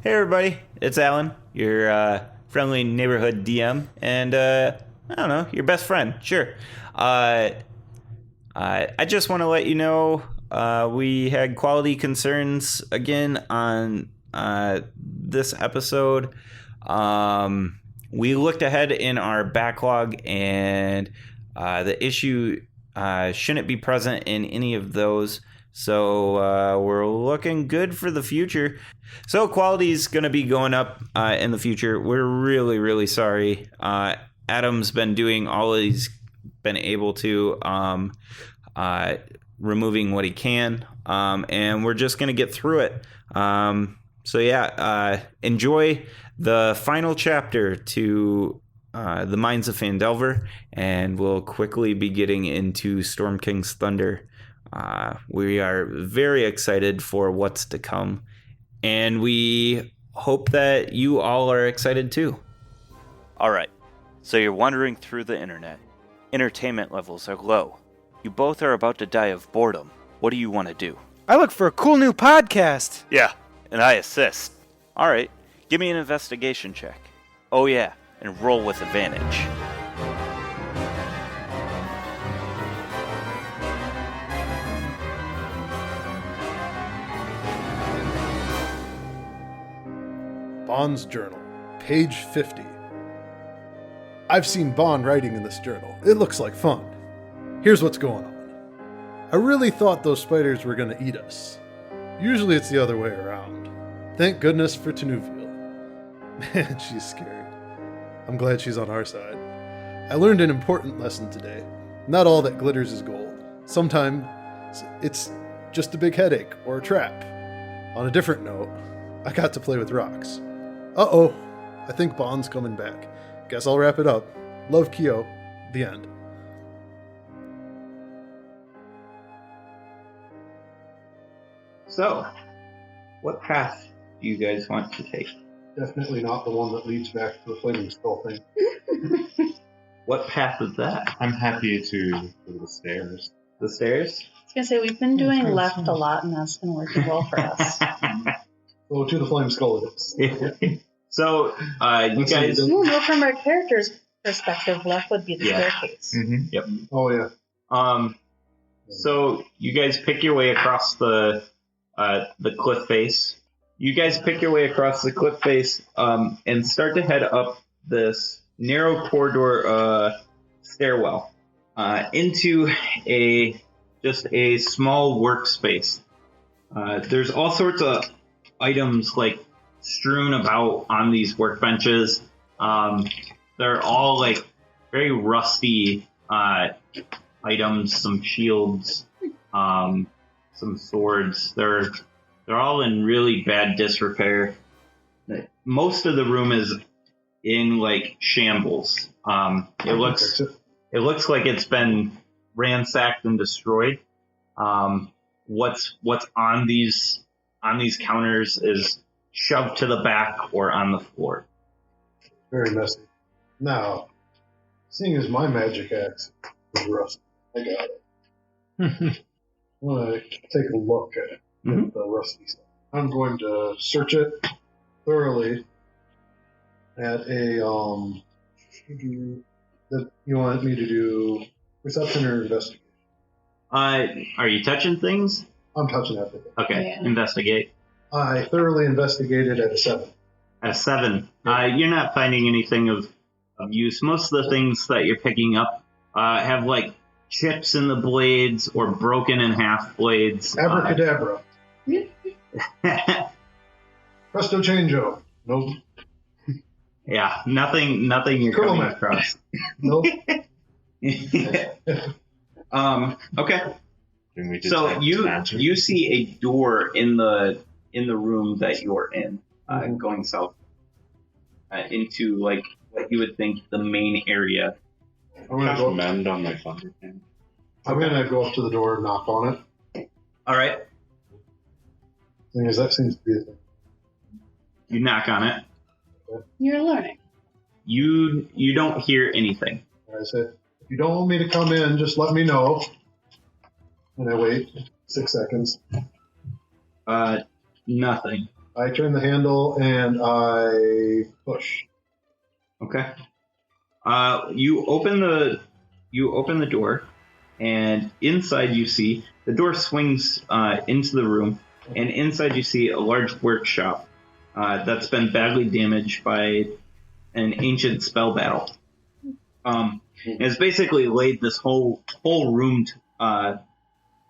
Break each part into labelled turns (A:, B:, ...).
A: Hey everybody, it's Alan, your friendly neighborhood DM, and I don't know, your best friend, sure. I just want to let you know we had quality concerns again on this episode. We looked ahead in our backlog, and the issue shouldn't be present in any of those. So we're looking good for the future. So quality is going to be going up in the future. We're really, really sorry. Adam's been doing all he's been able to, removing what he can, and we're just going to get through it. Enjoy the final chapter to the Mines of Phandelver, and we'll quickly be getting into Storm King's Thunder. We are very excited for what's to come, and we hope that you all are excited too.
B: Alright, so you're wandering through the internet. Entertainment levels are low. You both are about to die of boredom. What do you want to do?
C: I look for a cool new podcast.
B: Yeah, and I assist. Alright, give me an investigation check. Oh yeah, and roll with advantage.
D: Bond's Journal, page 50. I've seen Bond writing in this journal. It looks like fun. Here's what's going on. I really thought those spiders were going to eat us. Usually it's the other way around. Thank goodness for Tenuviel. Man, she's scary. I'm glad she's on our side. I learned an important lesson today. Not all that glitters is gold. Sometimes it's just a big headache or a trap. On a different note, I got to play with rocks. Uh-oh, I think Bond's coming back. Guess I'll wrap it up. Love, Kyo. The end.
A: So, what path do you guys want to take?
E: Definitely not the one that leads back to the Flaming Skull thing.
A: What path is that?
F: I'm happy to go to the stairs.
A: The stairs?
G: I was going to say, we've been doing left a lot, and that's been working well for us.
E: So to the Flaming Skull it is.
A: So, you guys...
G: Well, from our character's perspective, left would be the staircase.
F: Mm-hmm.
A: Yep.
E: Oh, yeah.
A: So, you guys pick your way across the cliff face. You guys pick your way across the cliff face and start to head up this narrow corridor stairwell into just a small workspace. There's all sorts of items like strewn about on these workbenches. They're all like very rusty items, some shields, some swords. They're all in really bad disrepair. Most of the room is in like shambles. It looks like it's been ransacked and destroyed. What's on these counters is shoved to the back or on the floor.
E: Very messy. Now, seeing as my magic axe is rusty, I got it. I want to take a look at the rusty stuff. I'm going to search it thoroughly at a, you want me to do perception or investigation?
A: Are you touching things?
E: I'm touching everything.
A: Okay,
G: Yeah.
A: Investigate.
E: I thoroughly investigated at a 7.
A: At a 7. You're not finding anything of use. Most of the things that you're picking up have like chips in the blades or broken in half blades.
E: Abracadabra. Presto changeo. Nope.
A: Yeah, nothing you're
E: Cool,
A: coming
E: man.
A: across.
E: Nope.
A: Okay.
F: Can we
A: So
F: detect
A: you
F: magic?
A: you see a door in the room that you're in, going south into like what you would think the main area.
E: I'm gonna
F: Cast
E: go.
F: mend on my thunder can.
E: I'm gonna go up to the door and knock on it.
A: All right,
E: Thing is, that seems to be the thing.
A: you knock on it.
G: You're learning.
A: You don't hear anything.
E: I said, if you don't want me to come in, just let me know. And I wait 6 seconds.
A: Nothing.
E: I turn the handle and I push.
A: Okay. You open the door, and inside you see the door swings into the room, and inside you see a large workshop that's been badly damaged by an ancient spell battle. It's basically laid this whole room to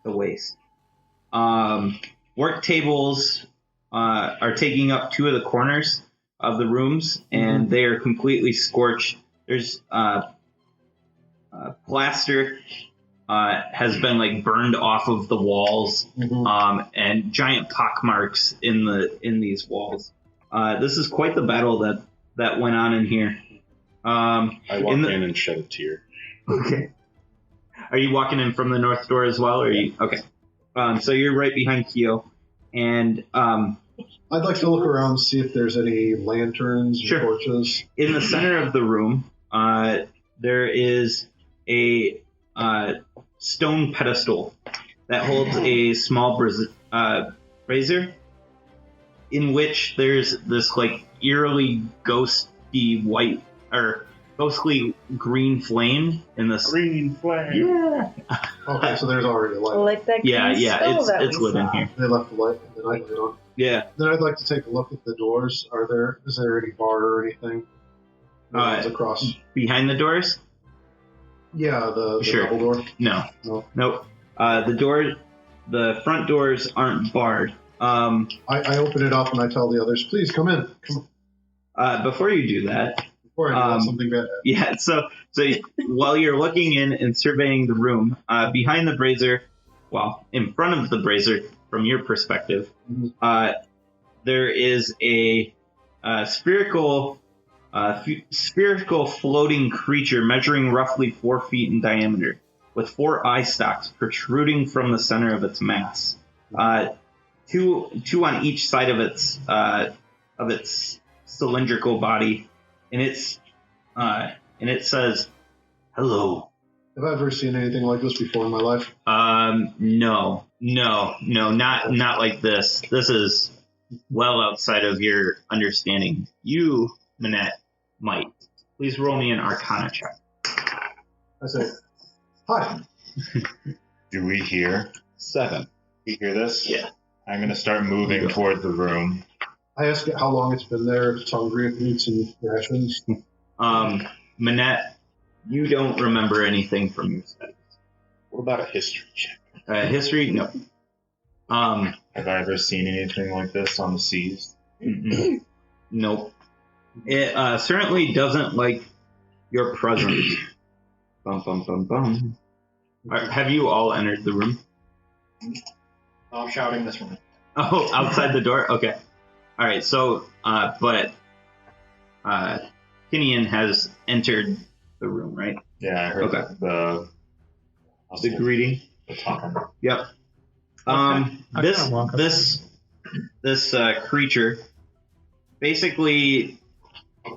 A: waste. Work tables are taking up 2 of the corners of the rooms, and they are completely scorched. There's plaster has been like burned off of the walls, and giant pock marks in these walls. This is quite the battle that went on in here.
F: I walk in and shed a tear.
A: Okay. Are you walking in from the north door as well, or are you okay? So you're right behind Keo, and
E: I'd like to look around and see if there's any lanterns or torches.
A: In the center of the room, there is a stone pedestal that holds a small brazier, in which there's this like eerily ghosty white or ghostly green flame in this.
F: Green flag.
A: Yeah.
E: Okay, so there's already a light.
G: Like that
A: Yeah,
G: green spell that
A: it's
G: we
A: lit in
G: saw.
A: here.
E: They left the light and the night light on.
A: Yeah.
E: Then I'd like to take a look at the doors. Is there any bar or anything? Across.
A: Behind the doors?
E: Yeah, the
A: Sure.
E: double door.
A: No.
E: No.
A: Nope. The front doors aren't barred.
E: I open it up and I tell the others, please come in.
A: Before you do that,
E: Before I do something bad.
A: yeah. So while you're looking in and surveying the room, behind the brazier, well, in front of the brazier, from your perspective, there is a spherical floating creature measuring roughly 4 feet in diameter, with 4 eye stalks protruding from the center of its mass. Two on each side of its cylindrical body, and it says, "Hello."
E: Have I ever seen anything like this before in my life?
A: No, not like this. This is well outside of your understanding. You, Manette, might. Please roll me an Arcana check.
E: I say, hi.
F: Do we hear?
A: 7.
F: We hear this?
A: Yeah.
F: I'm going to start moving toward the room.
E: I ask it how long it's been there, if it's hungry, if it needs some rations.
A: Manette, you don't remember anything from your studies.
F: What about a history check?
A: History? No.
F: Have I ever seen anything like this on the seas?
A: Nope. It certainly doesn't like your presence. Bum, bum, bum, bum. Have you all entered the room?
H: I'm shouting this one.
A: Oh, outside the door? Okay. All right, so, but Kinian has entered the room, right?
F: Yeah, I heard the
A: greeting.
F: The talking.
A: Yep. This creature basically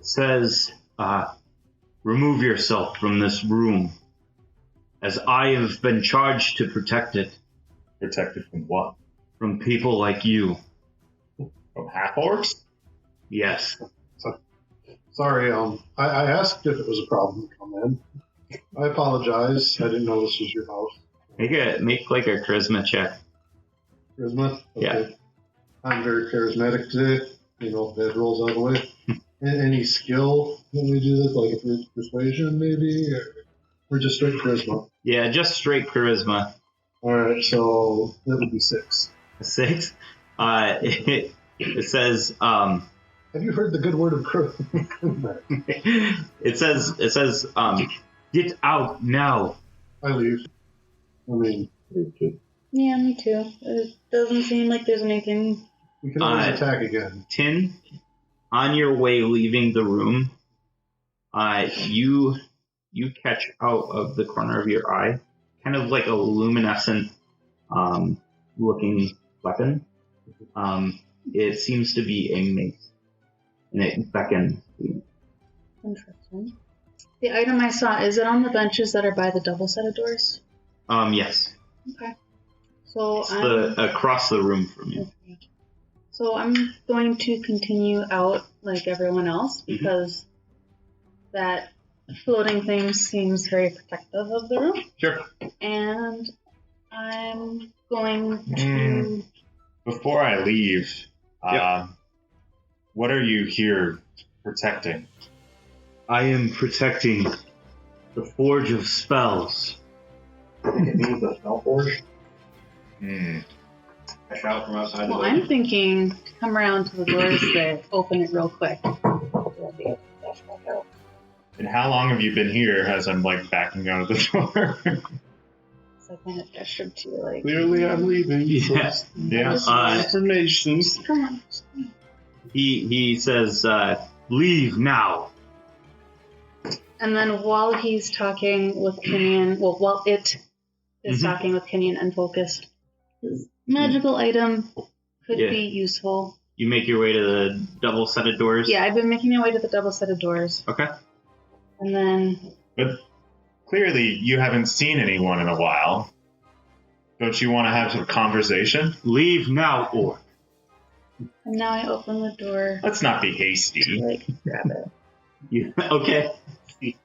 A: says, remove yourself from this room, as I have been charged to protect it.
F: Protected from what?
A: From people like you.
F: From half-orcs?
A: Yes.
E: Sorry, I asked if it was a problem to come in. I apologize. I didn't know this was your house.
A: Make like a charisma check.
E: Charisma? Okay.
A: Yeah.
E: I'm very charismatic today. That rolls out of the way. Any skill when we do this, like a persuasion maybe? Or just straight charisma?
A: Yeah, just straight charisma.
E: Alright, so that would be 6.
A: 6? It says,
E: have you heard the good word of charisma?
A: It says, get out now.
E: I leave. I mean,
G: Yeah, me too. It doesn't seem like there's anything.
E: we can always attack again.
A: Tin, on your way leaving the room, you catch out of the corner of your eye kind of like a luminescent looking weapon. It seems to be a mace, and it beckons to you.
G: Interesting. The item I saw, is it on the benches that are by the double set of doors?
A: Yes.
G: Okay. So
A: It's across the room from you.
G: So I'm going to continue out like everyone else because that floating thing seems very protective of the room.
F: Sure.
G: And I'm going to...
F: Before I leave, what are you here protecting?
A: I am protecting the Forge of Spells.
H: It means the spell forge.
F: Hmm.
H: I shout from outside the
G: Well,
H: door.
G: I'm thinking to come around to the doors that open it real quick.
F: And how long have you been here as I'm like backing out of the door?
G: So I kind of gestured to like...
E: Clearly, I'm leaving.
A: Yeah.
F: yeah.
E: Information.
G: Come on.
A: He says, leave now.
G: And then while he's talking with Kenyon, well, while it is talking with Kenyon and focused, his magical item could be useful.
A: You make your way to the double set of doors?
G: Yeah, I've been making my way to the double set of doors.
A: Okay.
G: And then...
F: But clearly you haven't seen anyone in a while. Don't you want to have some conversation?
A: Leave now, or...
G: And now I open the door
F: Let's not be
G: to,
F: hasty.
G: like, grab it.
A: Okay.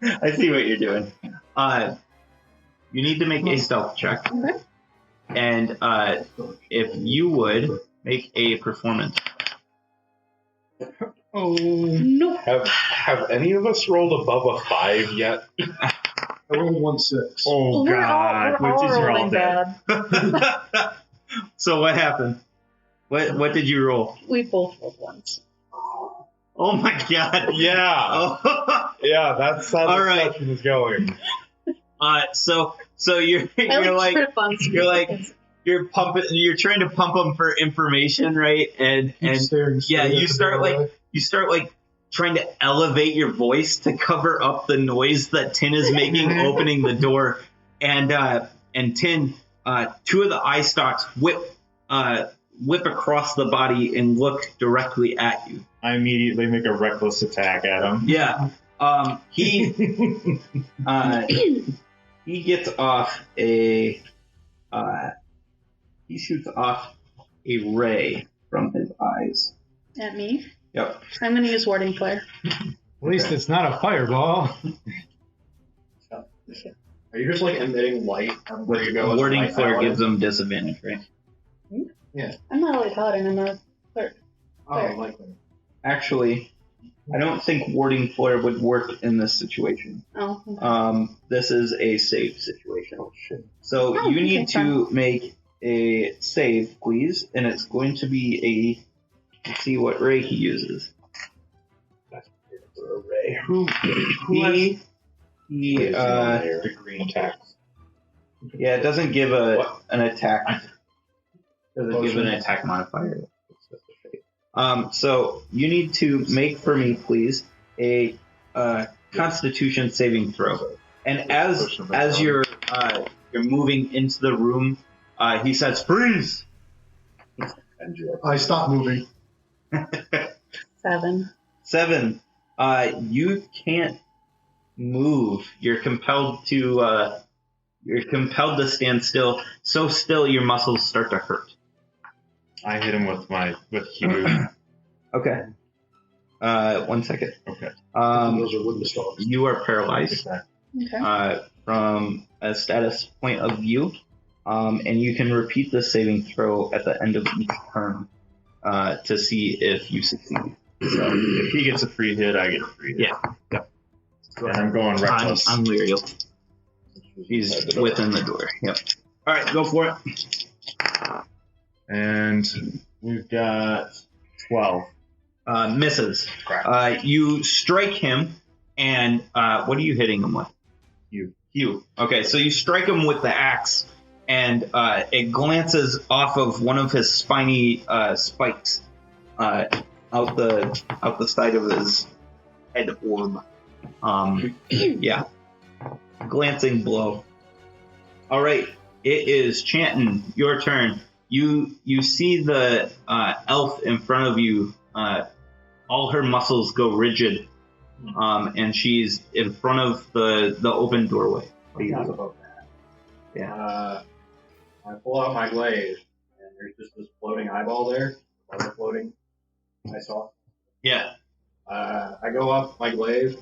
A: I see what you're doing. You need to make a stealth check.
G: Okay.
A: And if you would, make a performance.
E: Oh.
G: Nope.
I: Have any of us rolled above a 5 yet?
E: I rolled 1-6.
F: Oh
G: We're
F: god,
G: all
F: witches are all
G: rolling
F: dead.
G: bad.
A: So what happened? What did you roll?
G: We both rolled once.
A: Oh my god.
I: Yeah.
A: Oh.
I: Yeah, that's how
A: All
I: the
A: right.
I: session is going.
A: So you're like
G: trip on
A: you're like you're pumping, you're trying to pump them for information, right? And
E: Staring
A: yeah,
E: straight
A: you
E: at the
A: start
E: doorway.
A: trying to elevate your voice to cover up the noise that Tin is making opening the door. And Tin, two of the eye stalks whip across the body and look directly at you.
F: I immediately make a reckless attack at him.
A: Yeah. He gets off a he shoots off a ray from his eyes.
G: At me.
A: Yep.
G: I'm going to use Warding Flare.
C: At least it's not a fireball.
H: Are you just like emitting light where you go? as a
A: Warding
H: light
A: flare
H: paladin?
A: gives them disadvantage, right?
G: I'm not a light paladin, I'm a cleric.
H: Oh, like
A: Actually, I don't think warding flare would work in this situation.
G: Oh, okay.
A: This is a save situation. So
G: Oh,
A: you
G: okay,
A: need to make a save, please, and it's going to be let's see what ray he uses.
I: For a ray.
A: He
F: The green text.
A: yeah, it doesn't give an attack. Doesn't give an attack modifier. So you need to make for me, please, a Constitution saving throw. And as you're moving into the room, he says, "Freeze!"
E: I stopped moving.
G: 7.
A: 7. You can't move. You're compelled to stand still. So still, your muscles start to hurt.
F: I hit him with Hugh.
A: Okay. 1 second.
F: Okay.
E: Those are wooden stalks.
A: You are paralyzed
G: Okay.
A: from a status point of view, and you can repeat the saving throw at the end of each turn to see if you succeed.
F: So if he gets a free hit, I get a free hit.
A: Yeah.
F: And I'm going reckless.
A: I'm Muriel. He's within the door. Yep. All right, go for it.
F: And we've got 12.
A: Misses. You strike him, and what are you hitting him with? You. Okay, so you strike him with the axe, and it glances off of one of his spiny spikes out the side of his head orb. Yeah. Glancing blow. All right, it is Chanton. Your turn. You see the elf in front of you. All her muscles go rigid, and she's in front of the open doorway. What do you do?
H: about that.
A: Yeah.
H: I pull out my glaive, and there's just this floating eyeball there. water floating. I saw.
A: Yeah.
H: I go up my glaive,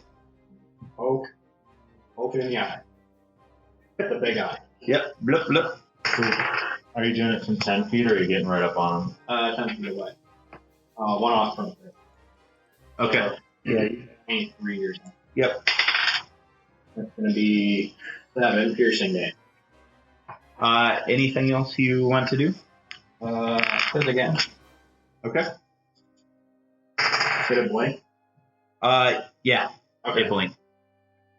H: poke it in the eye. The big eye.
A: Yep. Blip, blip.
F: Are you doing it from 10 feet, or are you getting right up on him?
H: 10 feet away. One off from there.
A: Okay.
H: Yeah, 3 years.
A: Yep.
H: It's going to be 7 piercing damage.
A: Anything else you want to do?
H: Hit again.
A: Okay.
H: Did it blink?
A: Yeah.
H: Okay.
A: It blink.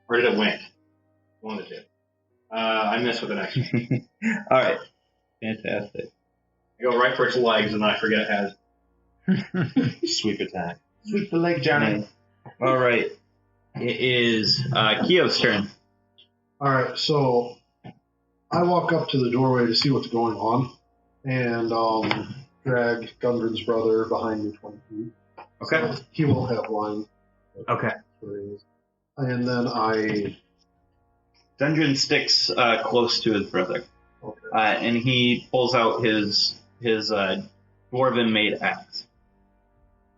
H: Or did it wink? One of the two. I missed with the next one.
A: All right. Fantastic.
H: I go right for its legs, and then I forget it has.
F: Sweep attack.
H: Sweep the leg, Johnny.
A: All right. It is Keo's turn.
E: All right, so I walk up to the doorway to see what's going on, and drag Gundren's brother behind me 20 feet.
A: Okay.
E: So he will have line.
A: Okay.
E: And then I...
A: Gundren sticks close to his brother,
E: Okay.
A: and he pulls out his dwarven-made axe.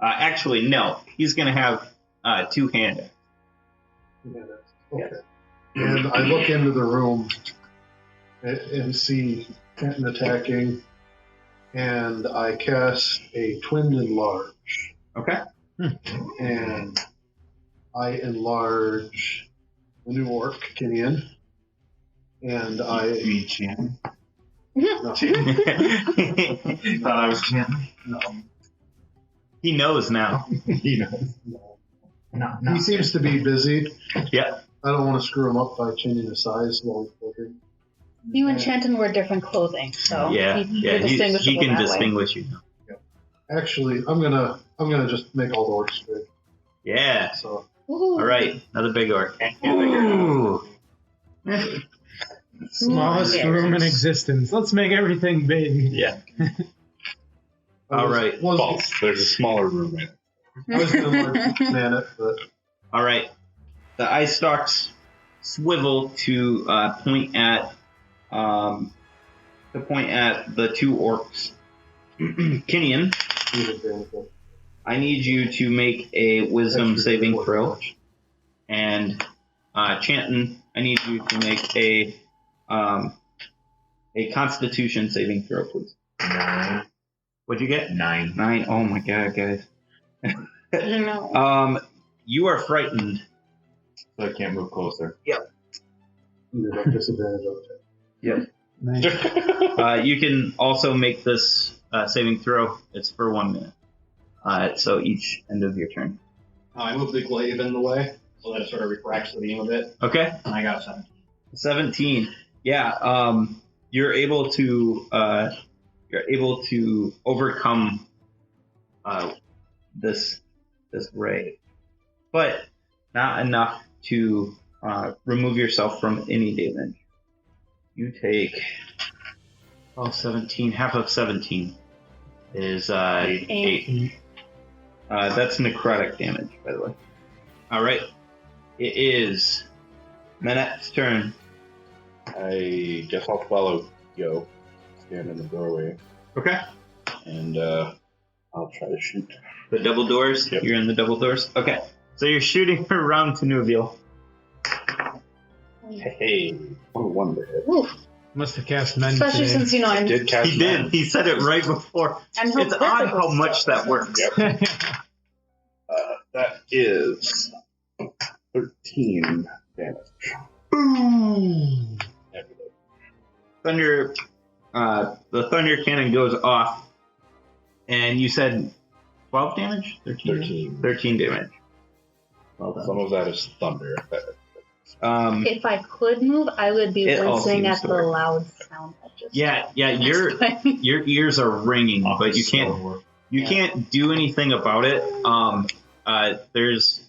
A: Actually, no. He's going to have two-hand axe.
E: Okay. And I look into the room and see Kenton attacking, and I cast a Twinned Enlarge.
A: Okay.
E: And I enlarge the new orc, Kinian, and I...
F: Chan.
E: No,
F: Thought I was Chan.
E: no.
A: He knows now.
F: You know.
E: He seems to be busy.
A: Yep.
E: I don't want to screw him up by changing his size while he's working.
G: You and Chanton wear different clothing, so
A: Yeah.
G: you're
A: He
G: distinguishable
A: can
G: that way.
A: distinguish you.
E: Actually, I'm gonna just make all the orcs big.
A: Yeah.
E: So
G: Woohoo.
A: All right. Another big orc. Ooh.
C: Smallest
G: Yeah.
C: room in existence. Let's make everything big.
A: Yeah.
E: I
A: All
E: was-
A: right.
E: Was,
I: False. There's a smaller room in it.
E: I was gonna man it, but
A: All right. The eye stalks swivel to point at the two orcs. Kinian,
E: he's advantage.
A: I need you to make a wisdom saving throw, and Chanton, I need you to make a Constitution saving throw, please.
F: 9.
A: What'd you get?
F: 9.
A: 9. Oh my god, guys.
G: I don't know.
A: You are frightened.
F: So I can't move closer.
E: You have disadvantage on it.
A: Yep.
C: Nice.
A: You can also make this saving throw. It's for 1 minute. So each end of your turn.
H: I move the glaive in the way so that it sort of refracts the beam a bit,
A: Okay.
H: and I got 7.
A: 17. Yeah. You're able to overcome this ray, but not enough to remove yourself from any damage. You take 17. Half of 17 is 8. That's necrotic damage, by the way. All right. It is Manette's turn.
I: I guess I'll follow Yo. Stand in the doorway.
A: Okay.
I: And I'll try to shoot.
A: The double doors?
I: Yep.
A: You're in the double doors? Okay. So you're shooting around to Nuviel.
I: Hey, one hit.
G: Oof.
C: Must have cast men
G: Especially
C: today.
G: since, I'm...
I: Did cast
A: He did. He said it right before.
G: I'm
A: It's odd how much that works.
I: Yep. That is 13 damage.
A: Boom! Thunder, the thunder cannon goes off, and you said 12 damage? 13? 13 damage. Well done.
I: Some of that is thunder.
G: If I could move, I would be
A: It all
G: listening
A: seems
G: at
A: to
G: the
A: work.
G: loud sound. That just
A: Yeah, your ears are ringing, but you can't do anything about it. There's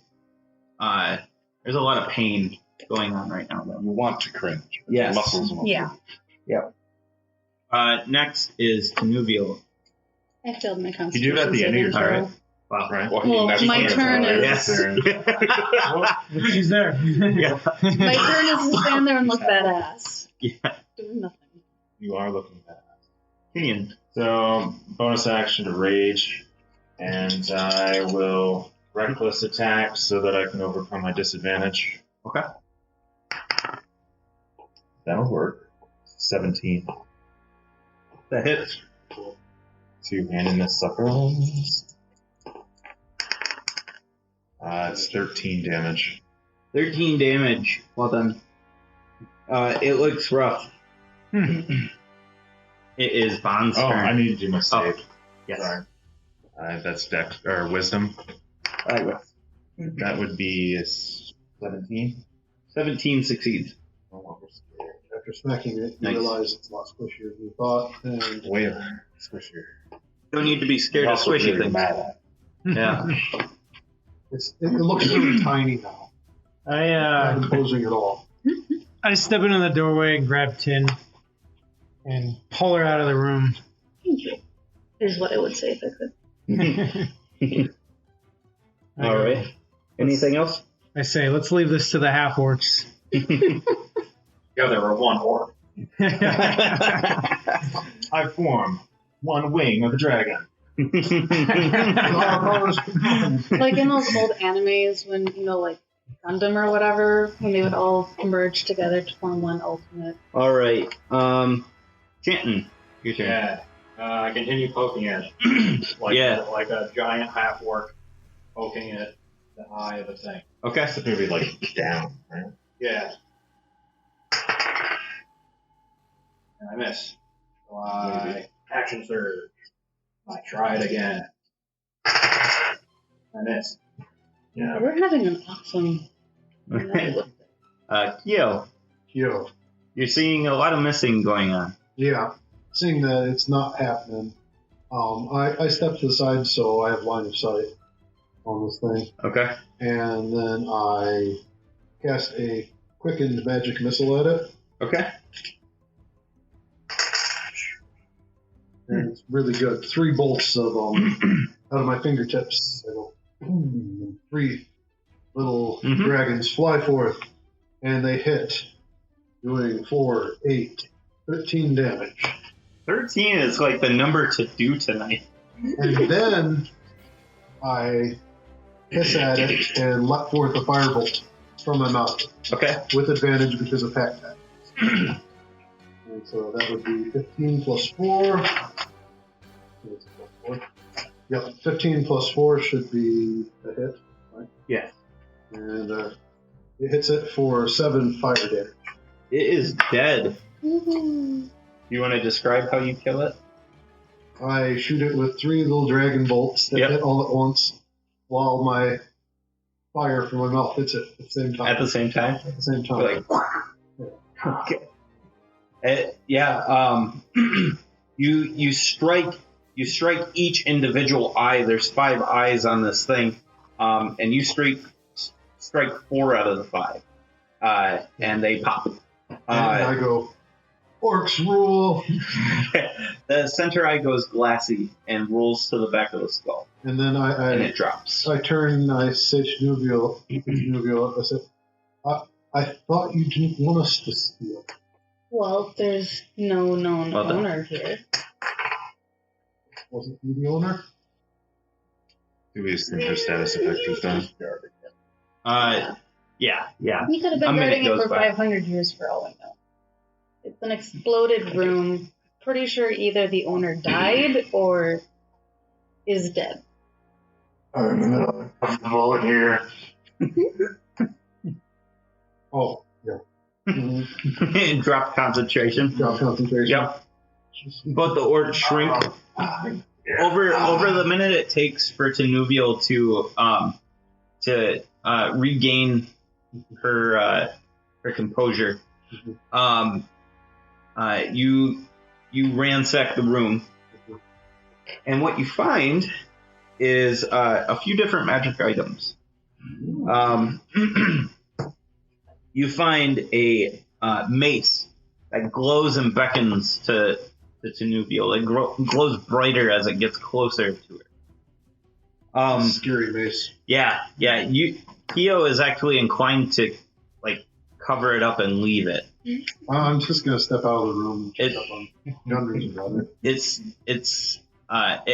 A: a lot of pain going on right now, though.
I: You want to cringe.
A: Yes.
I: Muscles.
G: Yeah.
A: Next is Nuviel.
G: I failed my
F: You
G: constitution.
F: do it at the end of your
G: saving
F: turn.
G: throw.
A: Wow.
F: Right?
G: Well,
I: that's
G: my
I: fine.
G: turn is-
A: Yes.
C: She's there.
A: Yeah.
G: My turn is to stand there and look badass.
A: Yeah.
G: Doing nothing.
F: You are looking bad.
A: Opinion.
F: So, bonus action to rage, and I will reckless attack so that I can overcome my disadvantage.
A: Okay.
F: That'll work. 17.
A: That hits.
F: Two-handed this sucker. It's 13 damage.
A: 13 damage. Well done. It looks rough. It is Bond's turn.
F: I need to do my save.
A: Oh, yes.
F: Sorry. That's dex or wisdom. That would be 17.
A: 17 succeeds.
E: After smacking it, you
A: Nice.
E: realize it's a lot squishier than you thought, and
F: Way squishier.
A: Don't need to be scared of
I: Also
A: squishy
I: really
A: things.
I: mad at.
A: Yeah.
E: it looks really tiny now. Not
C: I
E: imposing at all.
C: step into the doorway and grab Tin and pull her out of the room.
G: Thank you. Is what I would say if I could.
A: All right. Anything else?
C: I say, let's leave this to the half orcs.
H: Yeah, there were one orc.
F: I form one wing of the dragon.
G: Like in those old animes when, like Gundam or whatever, when they would all merge together to form one ultimate.
A: All right. Chanton, your turn.
H: Yeah. I continue poking at it. Like a giant half orc poking at the eye of the thing.
A: Okay.
F: It's gonna be like down, right?
H: Yeah. And I miss. So I action surge. I try it again. I miss.
F: Yeah.
G: We're having an awesome night with it.
A: Kyo,
E: Yo.
A: you're seeing a lot of missing going on.
E: Yeah. Seeing that it's not happening, I step to the side so I have line of sight on this thing.
A: Okay.
E: And then I cast a quickened magic missile at it.
A: Okay.
E: And it's really good. 3 bolts of them out of my fingertips. I go, boom, 3 little dragons fly forth, and they hit, doing 4, 8, 13 damage.
A: 13 is like the number to do tonight.
E: And then I hiss at it and let forth a firebolt from my mouth
A: Okay.
E: with advantage because of pack tactics. And so that would be 15 plus 4. Yep, 15 plus 4 should be a hit, right?
A: Yes.
E: And it hits it for 7 fire damage.
A: It is dead.
G: Woohoo.
A: You want to describe how you kill it?
E: I shoot it with 3 little dragon bolts that
A: Yep.
E: hit all at once, while my fire from my mouth hits it at the same time.
A: At the same time?
E: At the same time.
A: Like, okay. You strike each individual eye. There's 5 eyes on this thing, and you strike 4 out of the 5, and they pop.
E: And I go, orcs rule!
A: The center eye goes glassy and rolls to the back of the skull,
E: And then
A: and it drops.
E: I say to Nubio, I said, I thought you didn't want us to steal.
G: Well, there's no known
A: Well done.
G: owner here.
E: Wasn't you the owner?
F: Do we assume her status effect is done?
A: Yeah.
G: He could have
A: A
G: been
A: minute
G: guarding it
A: goes
G: for
A: by.
G: 500 years for all I know. It's an exploded room. Pretty sure either the owner died or is dead.
F: I'm uncomfortable in here.
E: Oh, yeah.
A: Drop concentration.
E: Drop concentration.
A: Yep. But the orcs shrink. Over the minute it takes for Tenuvial to regain her composure, you ransack the room, and what you find is a few different magic items. You find a mace that glows and beckons to Tenuvial. It glows brighter as it gets closer to her.
E: Scary mace.
A: Yeah. Kyo is actually inclined to like cover it up and leave it.
E: I'm just gonna step out of the room and check up on Gunner's brother.
A: It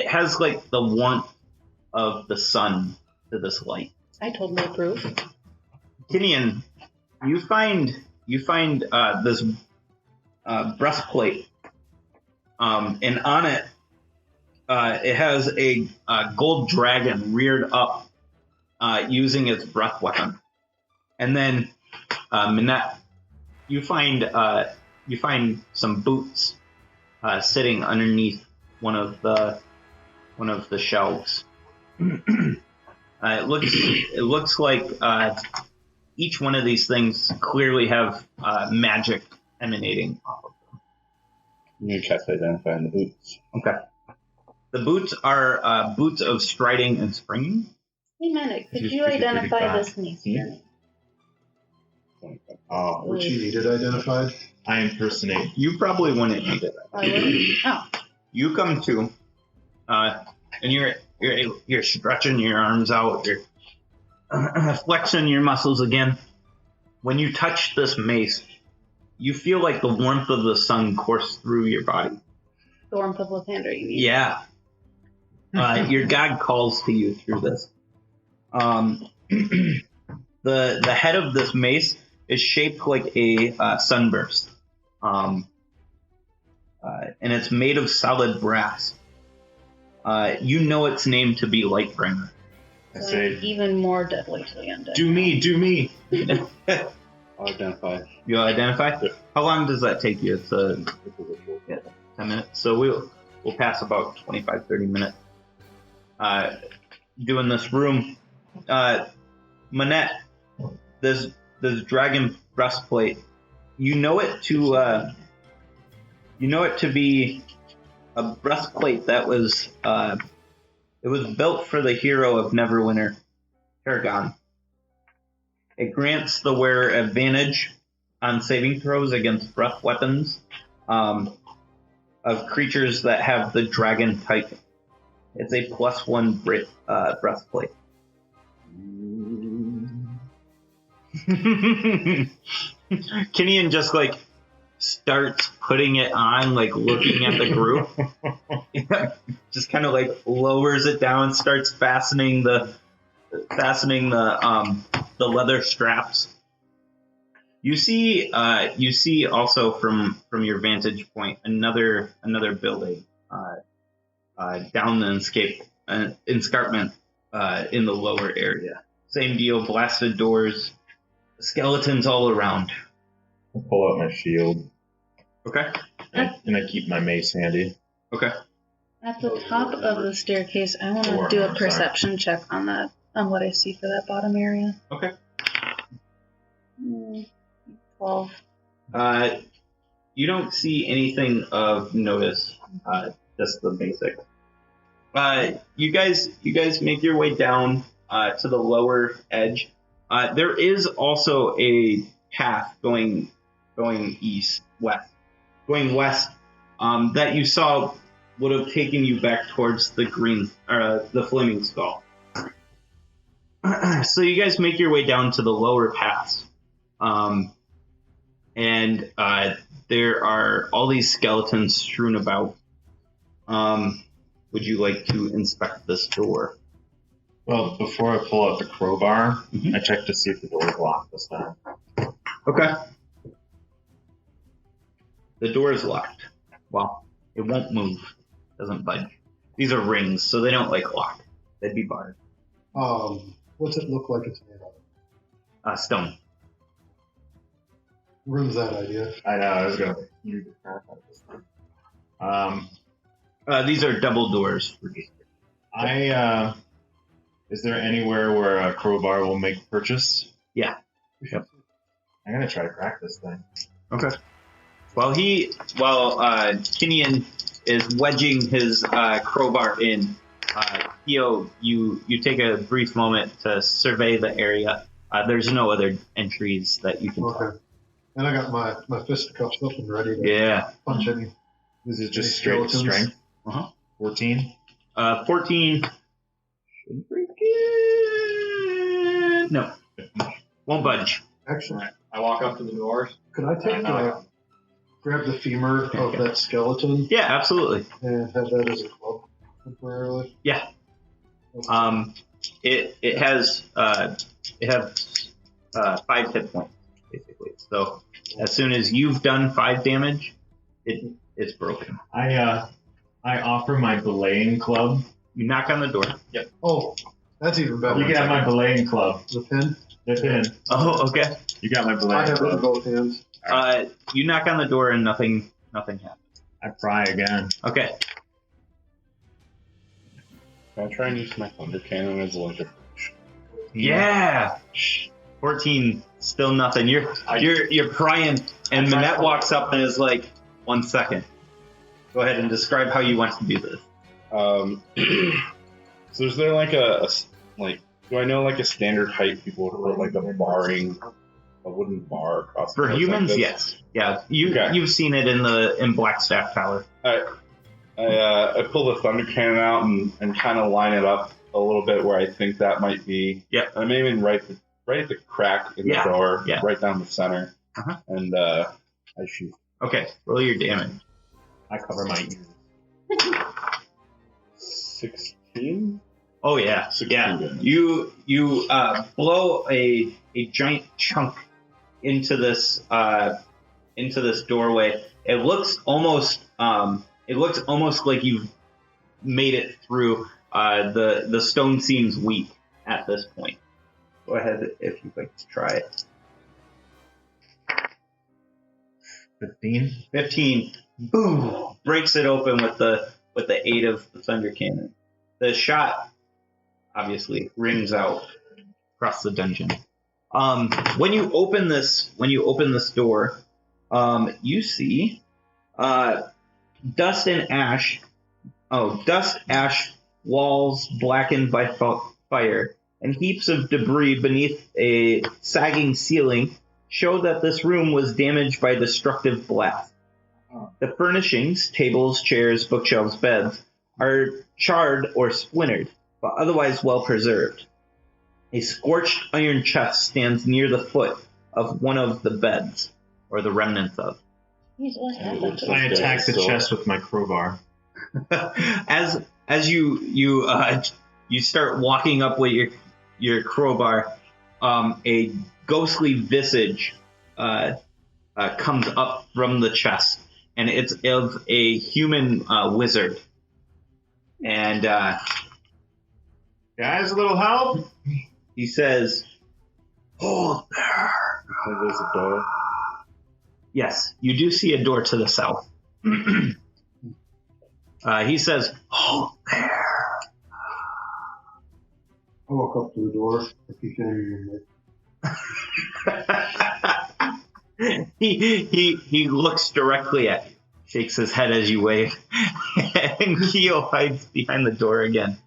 A: has like the warmth of the sun to this light.
G: I totally approve.
A: Kinian, you find this breastplate, and on it, it has a gold dragon reared up, using its breath weapon. And then, Minette, you find some boots sitting underneath one of the shelves. It looks like each one of these things clearly have magic emanating off of them.
I: You check to identify the boots.
A: Okay. The boots are boots of striding and springing.
G: Hey, Manic, could
F: She's
G: you
F: pretty
G: identify
F: fast.
G: this niece journey?
E: Which you needed identified?
F: I impersonate.
A: You probably wouldn't need it.
G: I would. Oh.
A: You come to, and you're stretching your arms out, you're flexing your muscles again. When you touch this mace, you feel like the warmth of the sun course through your body.
G: The warmth of Lathander, you mean?
A: Yeah. Your god calls to you through this. The head of this mace is shaped like a sunburst, and it's made of solid brass. You know its name to be Lightbringer.
F: I
G: So
F: say,
G: even more deadly to the undead.
A: Do me.
I: I'll identify.
A: You'll identify? How long does that take you? It's 10 minutes. So we'll pass about 25-30 minutes doing this room. Manette, this dragon breastplate, you know it to be a breastplate that was it was built for the hero of Neverwinter, Paragon. It grants the wearer advantage on saving throws against breath weapons of creatures that have the dragon type. It's a +1 breastplate. Kinian just like starts putting it on, like looking at the group. Just kind of like lowers it down, starts fastening the leather straps. You see also from your vantage point another building down the escarpment in the lower area. Same deal, blasted doors, skeletons all around.
F: I pull out my shield.
A: Okay.
F: And I keep my mace handy.
A: Okay.
G: At the top of the staircase, I want to do a perception check on that, on what I see for that bottom area.
A: Okay.
G: 12.
A: You don't see anything of notice. Just the basic. You guys make your way down to the lower edge. There is also a path going west that you saw would have taken you back towards the flaming skull. So you guys make your way down to the lower paths, and there are all these skeletons strewn about. Would you like to inspect this door?
F: Well, before I pull out the crowbar, I check to see if the door is locked this time.
A: Okay. The door is locked. Well, it won't move. Doesn't budge. These are rings, so they don't like lock. They'd be barred.
E: What's it look like it's made of?
A: Stone.
E: Ruins that idea.
F: I know, I was going to use the crap out of this thing.
A: These are double doors.
F: Is there anywhere where a crowbar will make purchase?
A: Yeah. Yep.
F: I'm going to try to crack this thing.
A: Okay. While Kinian is wedging his crowbar in, Theo, you take a brief moment to survey the area. There's no other entries that you can tell.
E: And I got my fisticuffs up and ready to punch any.
F: This is just straight strength. 14.
A: 14. Should break it. No. Won't budge.
E: Excellent.
F: I
H: walk up to the doors.
E: Could I take grab the femur of that skeleton
A: Yeah, absolutely.
E: and have that as a club temporarily?
A: Yeah. It has 5 hit points basically. So as soon as you've done 5 damage, it's broken.
F: I offer my belaying club.
A: You knock on the door.
F: Yep.
E: Oh, that's even better.
F: You can have my belaying club.
E: The pin?
F: The pin.
A: Oh, okay.
F: You got my
E: I
F: belaying
E: have it in
F: club.
E: both hands.
A: You knock on the door and nothing happens.
F: I pry again.
A: Okay.
I: Can I try and use my thunder cannon as like a...
A: Yeah. 14. Still nothing. You're prying, and Manette walks up and is like, 1 second. Go ahead and describe how you want to do this.
I: So is there like a do I know like a standard height people would put like a wooden bar across
A: For
I: the
A: humans,
I: like
A: yes. Yeah, you've seen it in Blackstaff Tower.
I: I pull the thunder cannon out and kind of line it up a little bit where I think that might be.
A: Yep.
I: I'm aiming right at the crack in the door, right down the center, and I shoot.
A: Okay, roll your damage.
F: I cover my ears.
I: 16.
A: Oh yeah,
I: 16
A: yeah.
I: damage.
A: You blow a giant chunk into this doorway. It looks almost like you've made it through. The stone seems weak at this point. Go ahead if you'd like to try it. 15. Boom! Breaks it open with the aid of the thunder cannon. The shot obviously rings out across the dungeon. When you open this door, you see dust and ash. Dust, ash, walls blackened by fire, and heaps of debris beneath a sagging ceiling show that this room was damaged by destructive blast. The furnishings, tables, chairs, bookshelves, beds, are charred or splintered, but otherwise well preserved. A scorched iron chest stands near the foot of one of the beds, or the remnants of.
F: I attack the chest with my crowbar.
A: As you start walking up with your crowbar, a ghostly visage comes up from the chest, and it's of a human wizard. And
F: guys, a little help?
A: He says, "Hold there."
I: There's a door.
A: Yes, you do see a door to the south. He says, "Hold there."
E: I walk up to the door. I peek in and
A: He looks directly at you, shakes his head as you wave, and Keo hides behind the door again.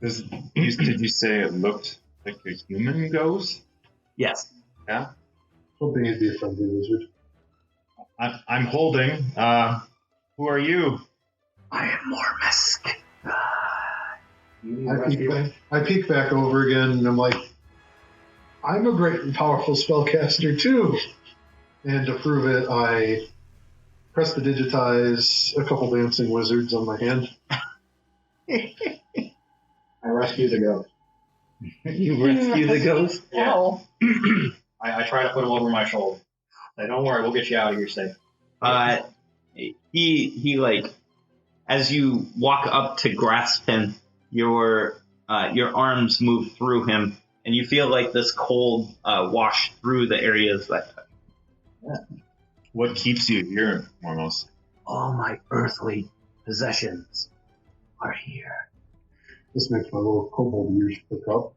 F: Did you say it looked like a human ghost?
A: Yes.
F: Yeah?
E: hoping it'd be a friendly wizard.
F: I'm holding. Who are you?
A: I am Mormisk.
E: I peek back over again, and I'm like, I'm a great and powerful spellcaster too. And to prove it, I press the digitize a couple dancing wizards on my hand.
H: I rescue the ghost.
A: You rescue the ghost?
G: Oh.
H: I try to put him over my shoulder. Say, don't worry, we'll get you out of here safe.
A: He like, as you walk up to grasp him, your arms move through him, and you feel like this cold wash through the areas that touch.
F: Yeah. What keeps you here, Mormos?
A: All my earthly possessions are here.
E: This makes my little kobold ears pick up.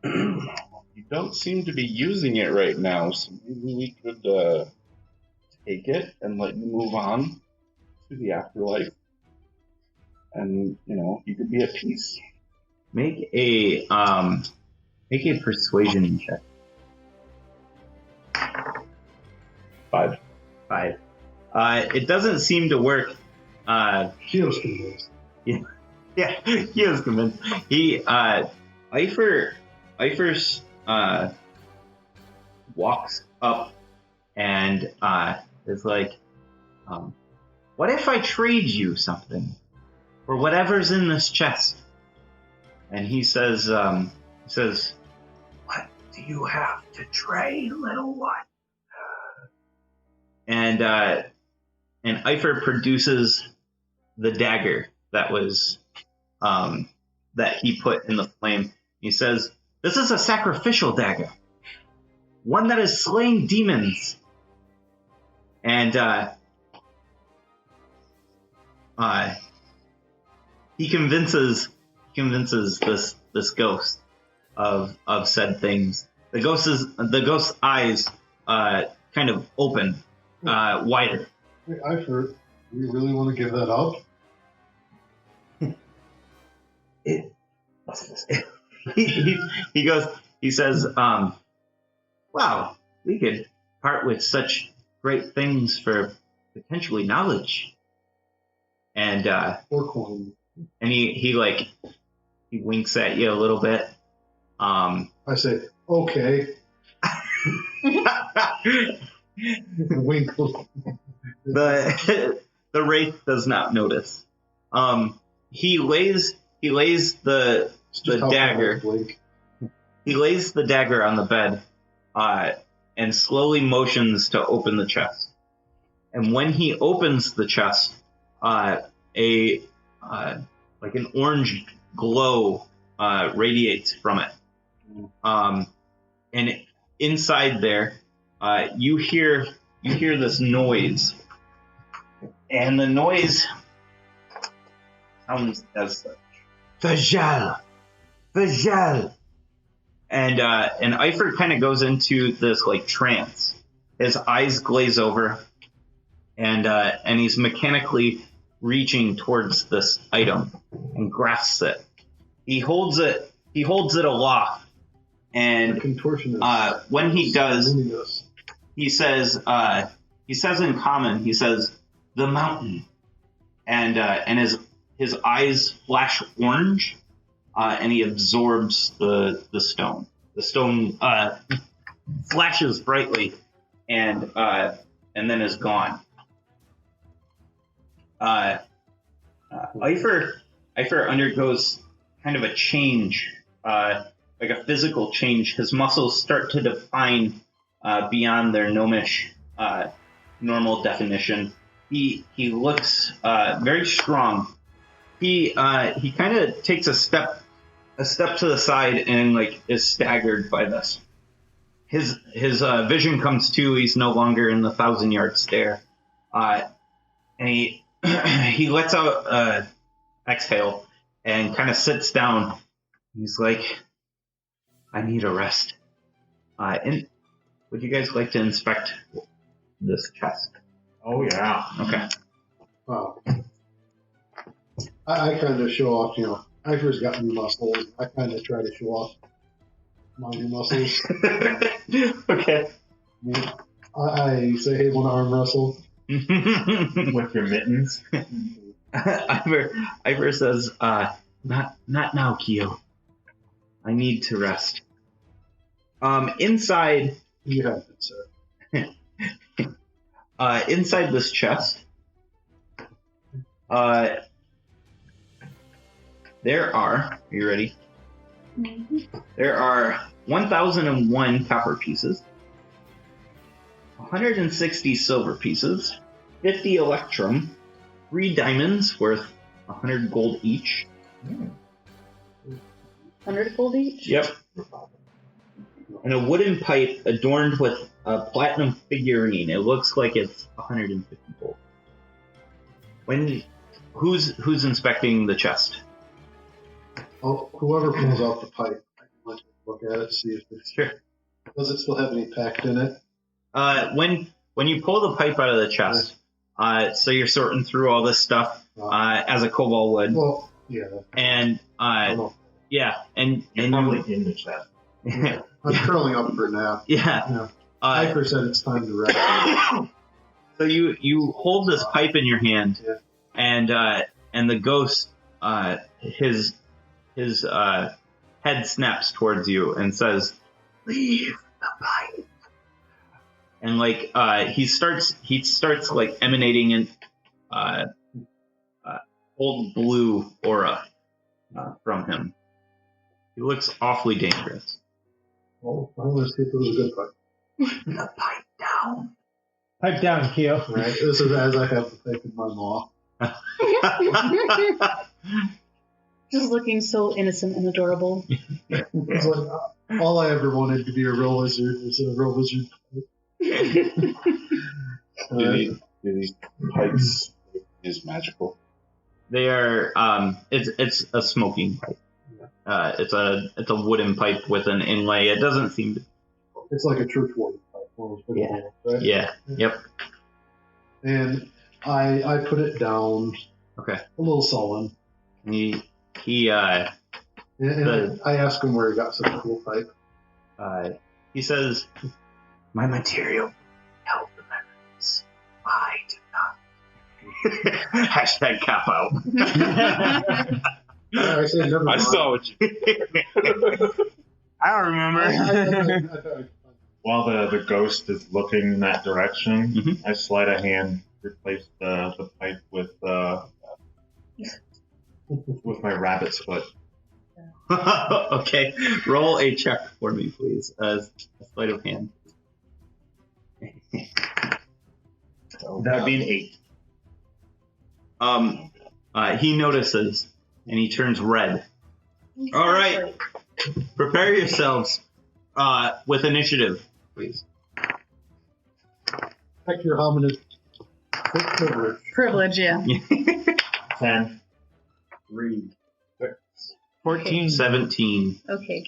I: You don't seem to be using it right now, so maybe we could take it and let you move on to the afterlife. And, you know, you could be at peace.
A: Make a persuasion check.
I: 5.
A: It doesn't seem to work.
E: Keo's convinced.
A: Yeah, he was convinced. Eifer's walks up and is like, what if I trade you something for whatever's in this chest? And he says, what do you have to trade, little one? And Eifer produces the dagger that was that he put in the flame. He says, "This is a sacrificial dagger, one that has slain demons." And he convinces this ghost of said things. The ghost's eyes kind of open wider.
E: Hey, Eifer, do you really want to give that up?
A: He says, wow, we could part with such great things for potentially knowledge. And
E: Or coin.
A: and he winks at you a little bit.
E: I say, okay. Wink.
A: The wraith does not notice. He lays the dagger. He lays the dagger on the bed, and slowly motions to open the chest. And when he opens the chest, like an orange glow radiates from it. And inside there, you hear this noise, and the noise sounds as such. Vajal! And Eifer kind of goes into this like trance. His eyes glaze over, and he's mechanically reaching towards this item and grasps it. He holds it aloft, and when he does, he says in common, he says, "The mountain," and his eyes flash orange, and he absorbs the stone. The stone flashes brightly, and then is gone. Eifer undergoes kind of a change, like a physical change. His muscles start to define beyond their gnomish normal definition. He looks very strong. He kind of takes a step to the side and like is staggered by this. His vision comes to. He's no longer in the 1,000-yard stare, and he lets out exhale and kind of sits down. He's like, "I need a rest." And would you guys like to inspect this chest?
F: Oh yeah.
A: Okay.
E: Wow. I kind of show off, Eifer's got new muscles. I kind of try to show off my new muscles.
A: Okay.
E: I say, hey, want to arm wrestle?
F: With your mittens.
A: Eifer says, not now, Kyo. I need to rest. Inside.
E: You have it, sir.
A: Inside this chest, there are. Are you ready?
G: Mm-hmm.
A: There are 1,001 copper pieces, 160 silver pieces, 50 electrum, 3 diamonds worth 100 gold each.
G: 100 gold each?
A: Yep. And a wooden pipe adorned with a platinum figurine. It looks like it's 150 gold. Who's inspecting the chest?
E: Oh, whoever pulls out the pipe, I can look at it, see if it's
A: Sure.
E: Does it still have any packed in it?
A: When you pull the pipe out of the chest, so you're sorting through all this stuff as a kobold would.
E: Well, yeah.
A: And yeah, and
F: Probably in the chest.
E: Yeah. I'm curling up for a nap.
A: Yeah.
E: Eifer said it's time to rest.
A: So you hold this pipe in your hand,
E: Yeah.
A: and the ghost, his head snaps towards you and says, "Leave the pipe." and like he starts like emanating in old blue aura from him. He looks awfully dangerous.
E: Oh, I want to see if it was a good fight.
A: The pipe down.
C: Pipe down, Keo.
E: Right, this is as I have the pipe in my mouth.
G: Just looking so innocent and adorable.
E: It's like all I ever wanted to be a real wizard was a real wizard.
I: Do these pipes is magical?
A: They are. It's a smoking pipe. It's a wooden pipe with an inlay. It doesn't seem to.
E: It's like a church warden pipe. One of those big ones, right?
A: Yeah. Yep.
E: And I put it down.
A: Okay.
E: A little sullen.
A: And
E: And I asked him where he got such a cool pipe.
A: he says, "My material held the memories. I do not." Hashtag cap out.
E: I said, never
I: I
E: mind.
I: saw what you
A: I don't remember.
F: While the ghost is looking in that direction,
A: Mhm.
F: I sleight of hand replace the pipe with my rabbit's foot.
A: Okay, roll a check for me, please. A sleight of hand.
F: That'd be an 8.
A: He notices and he turns red. All right, prepare yourselves with initiative, please.
E: Heck, your hominid. Privilege.
G: Privilege, yeah.
F: 10.
E: 3.
C: 14.
A: 17.
G: Okay.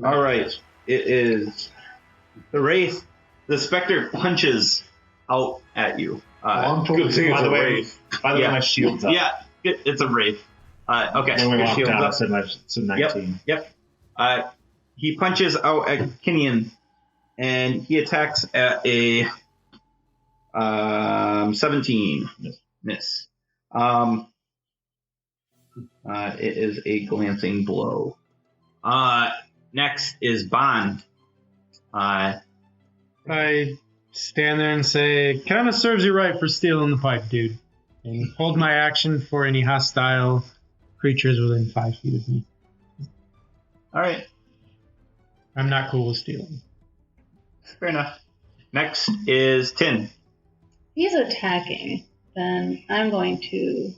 A: All right, it is the wraith. The specter punches out at you.
E: I'm totally
A: good thing it's
F: By the
A: a
F: way,
A: wraith. Yeah.
F: my shield's up.
A: Yeah, it's a wraith. Okay,
F: When we
A: your
F: walked
A: shield's
F: out, I
A: up.
F: said 19.
A: Yep. He punches out at Kinnian, and he attacks at a 17. Miss. It is a glancing blow. Next is Bond.
C: I stand there and say, kind of serves you right for stealing the pipe, dude. And hold my action for any hostile creatures within 5 feet of me.
A: All right,
C: I'm not cool with stealing.
A: fair enough. Next is Tin.
G: He's attacking, then I'm going to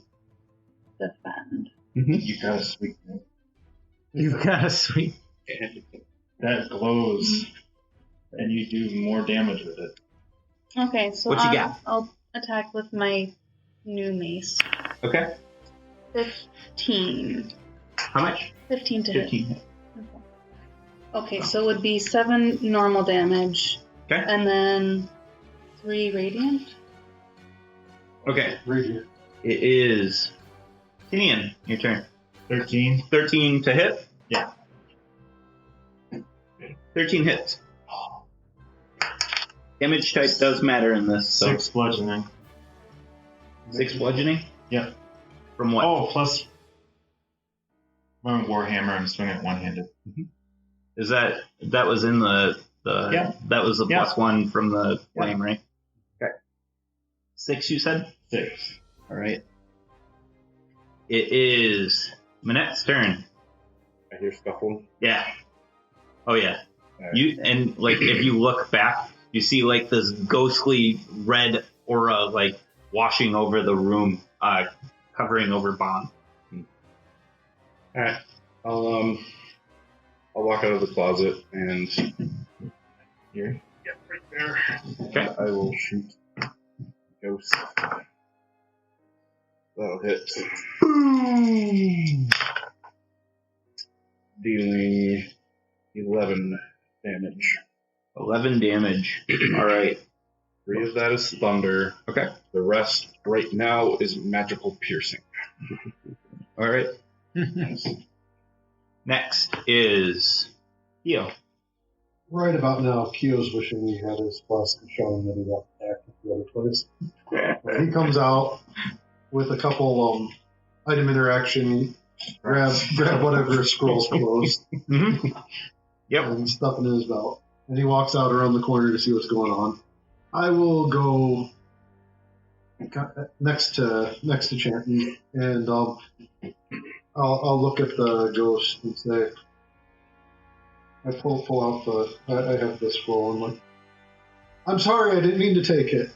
G: defend.
F: You got a sweet thing.
C: You've got a sweet.
F: That glows, and you do more damage with it.
G: Okay, so
A: What you got?
G: I'll attack with my new mace.
A: Okay.
G: 15.
A: How much?
G: 15 to hit.
A: 15.
G: Okay, so it would be 7 normal damage.
A: Okay.
G: And then 3 radiant.
A: Okay.
E: Radiant.
A: It is Kinnian. Your turn.
F: 13.
A: 13 to hit.
F: Yeah.
A: 13 hits. Damage type does matter in this. So
F: 6 bludgeoning.
A: 6 bludgeoning.
F: Yep.
A: From what?
F: Oh, plus my Warhammer, I'm swinging it one-handed.
A: Is that was in the
F: Yeah.
A: That was the
F: Yeah.
A: +1 from the
F: Yeah.
A: flame, right? Okay. 6, you said?
F: 6.
A: All right. It is Manette's turn.
I: I hear scuffling.
A: Yeah. Oh yeah.
I: Alright.
A: You and like if you look back, you see like this ghostly red aura like washing over the room, covering over Bond.
I: Alright. I'll walk out of the closet and here. Yep, right there.
A: Okay.
I: I will shoot ghost. That'll hit. Dealing 11 damage.
A: 11 damage. All right.
I: 3 of that is thunder.
A: Okay.
I: The rest right now is magical piercing.
A: All right. Next is Theo.
E: Right about now, Kyo's wishing he had his flask and showing that he got back at the other place. He comes out with a couple item interaction, grab whatever scroll's closed,
A: Mm-hmm. Yep.
E: and stuff in his belt. And he walks out around the corner to see what's going on. I will go next to Chanton, and I'll look at the ghost and say, I pull out I have this roll and like, I'm sorry, I didn't mean to take it.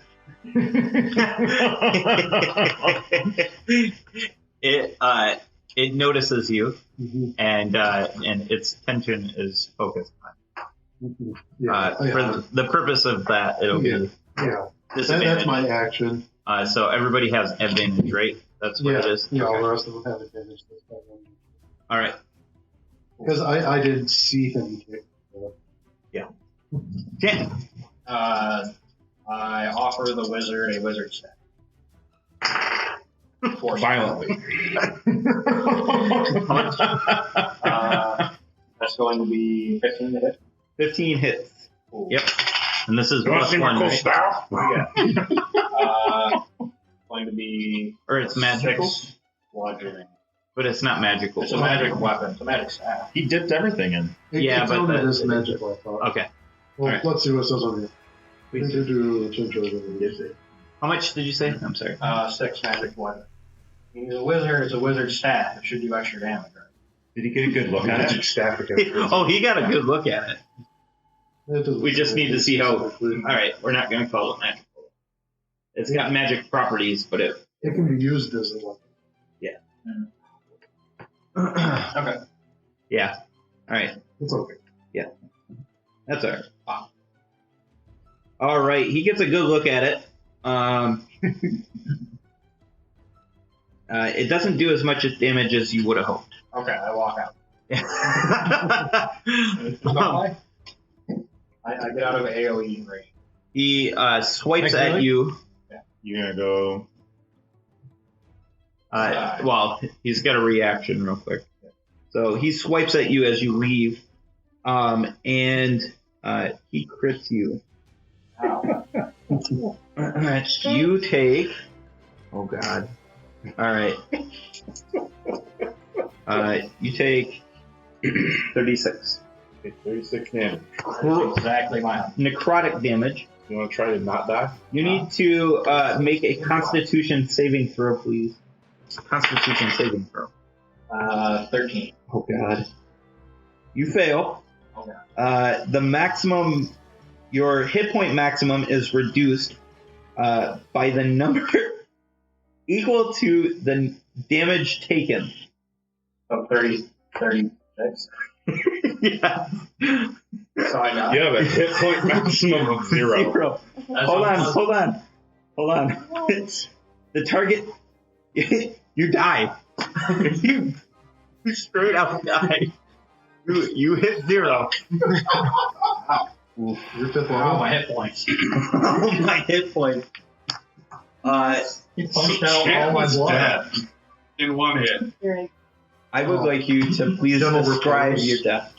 A: It notices you,
E: Mm-hmm.
A: and its attention is focused on.
E: Mm-hmm. Yeah,
A: For the purpose of that, it'll be disadvantage.
E: That's my action.
A: So everybody has advantage, right? That's what it is.
E: Yeah, all
A: Okay.
E: the rest of them have advantage.
A: All right.
E: Because I didn't see him take it.
A: Jan.
H: I offer the wizard a wizard staff.
F: Violently.
H: That's going to be 15 to hit.
A: 15 hits.
H: Cool.
A: Yep. And this is
F: You want to
A: plus
F: see my
A: one,
F: cool
A: right?
F: staff?
H: Going to be
A: Or it's magical,
H: 6 bludgeoning.
A: but it's not magical.
H: It's a magic weapon. It's a magic staff.
F: He dipped everything in.
A: Yeah, but
E: it
A: that-
E: is magical, I thought.
A: Okay.
E: Well,
A: alright.
E: let's see what it says on here.
A: Please. How much did you say? I'm sorry.
H: 6 magic weapon. He's a wizard. It's a wizard staff. It should do extra damage, right?
F: Did he get a good look at
E: Magic
F: it?
E: staff against
A: Oh, he got a good look at it.
E: It doesn't
A: We just
E: say
A: need to see how.
E: specifically.
A: All right, we're not going to call it magical. It's got magic properties, but it.
E: It can be used as a weapon.
H: Okay.
A: Yeah. All right.
E: It's okay.
A: That's all right. All right. He gets a good look at it. It doesn't do as much damage as you would have hoped.
H: Okay, I walk out. I get out of AoE range.
A: He swipes
C: Like
A: at
C: really?
A: you.
F: You're gonna go.
A: Well, he's got a reaction real quick. So he swipes at you as you leave, and he crits you.
H: Ow.
A: You take. Oh God! All right. You take 36
F: Okay, 36 damage.
H: That's exactly my
A: necrotic damage.
F: You want to try to not die?
A: You need to make a Constitution saving throw, please. Constitution saving throw.
H: 13.
A: Oh God! You fail.
H: Okay.
A: The maximum, your hit point maximum is reduced by the number equal to the damage taken.
H: So 36.
A: Yeah.
H: So I got
F: You have a hit point maximum of 0.
A: Zero. Hold on. The target, you die. you straight up die. You hit 0.
E: Your fifth
H: Wow,
E: level.
H: my hit points.
A: Oh, my hit point.
H: He punched out all my
F: Chanton's
H: blood.
F: dead. In one hit.
G: You're right.
A: I would like you to please
E: Double
A: describe
E: repose.
A: your death.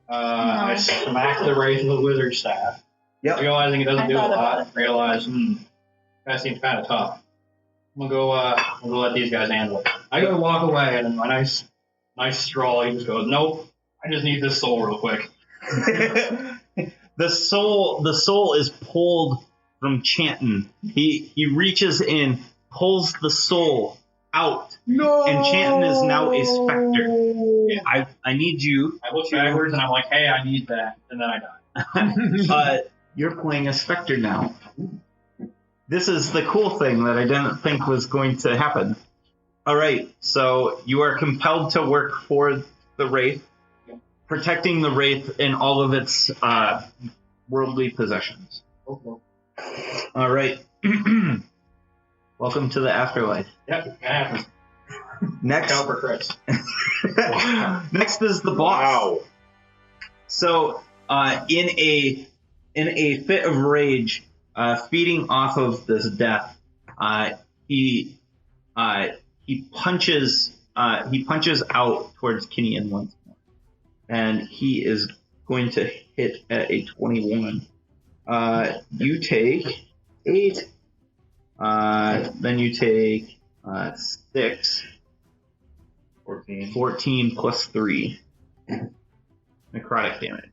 H: I smacked the wraith with a wizard staff.
A: Yep.
H: Realizing it doesn't
G: I
H: do a
G: thought about
H: lot, realize, that seems kind of tough. I'm gonna let these guys handle it. I go walk away, and my nice stroll, he just goes, nope, I just need this soul real quick.
A: The soul is pulled from Chanton. He reaches in, pulls the soul out,
E: No!
A: and Chanton is now a specter. I need you.
H: I look backwards, and I'm like, hey, I need that, and then I die.
A: You're playing a specter now. This is the cool thing that I didn't think was going to happen. All right, so you are compelled to work for the Wraith, protecting the Wraith in all of its worldly possessions.
E: Okay.
A: All right. Welcome to the afterlife.
H: Yep, that happens.
A: Next,
H: Count for crits.
A: next is the boss.
F: Wow.
A: So, in a fit of rage, feeding off of this death, he punches out towards Kinian once more, and he is going to hit at a 21. You take 8. Then you take 6. 14 plus 3 necrotic damage.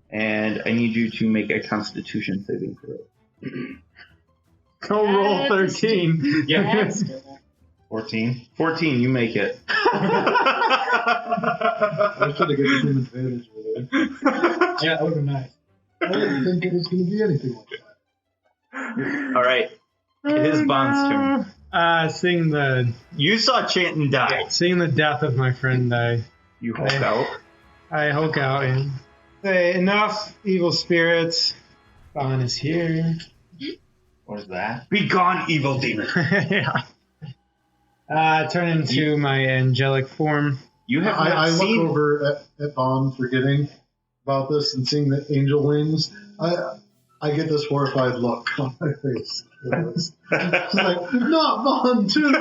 A: And I need you to make a Constitution saving throw.
C: Go roll 13.
G: That's
F: 14.
A: 14, you make it.
E: I should have given him advantage with it.
H: Yeah, that would have been nice.
E: I didn't think it was going to be anything like that.
A: All right. It is Bond's turn.
C: Seeing the death of my friend die.
A: You Hulk out.
C: I Hulk out and say, enough, evil spirits. Bond is here.
F: What is that?
A: Be gone, evil demon.
C: Yeah. Turn into my angelic form.
A: You have not
E: I look
A: seen...
E: over at Bond, forgetting about this and seeing the angel wings. I get this horrified look on my face. It's like, not Bond, too.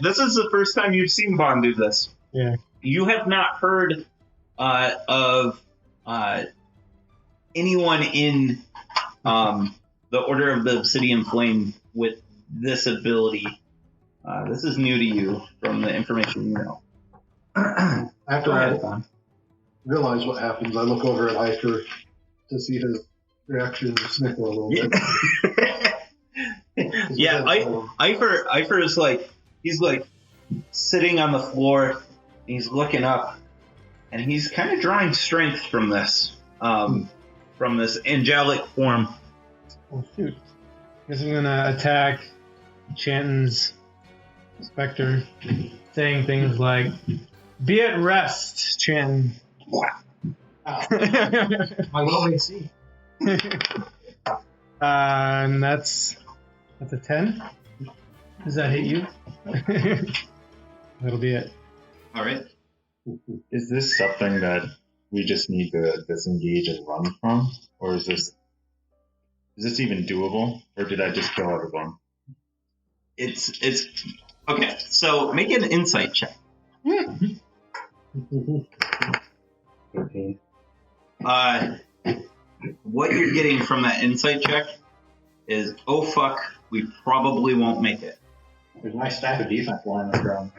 A: This is the first time you've seen Bond do this.
C: Yeah.
A: You have not heard of anyone in the Order of the Obsidian Flame with this ability. This is new to you from the information you know.
E: After I realize what happens, I look over at Hiker to see his reaction and snicker a little bit.
A: Yeah, Ifer is like, he's like sitting on the floor, and he's looking up, and he's kind of drawing strength from this angelic form.
C: Oh, shoot. Guess I'm gonna attack Chanton's Spectre, saying things like, be at rest, Chanton.
H: My will may see.
C: And that's a 10. Does that hit you? That'll be it.
F: All right. Is this something that we just need to disengage and run from, or is this even doable, or did I just kill everyone?
A: It's okay. So make an insight check.
F: 13.
A: What you're getting from that insight check is, oh fuck, we probably won't make it.
H: There's a nice stack of defense lying on the ground.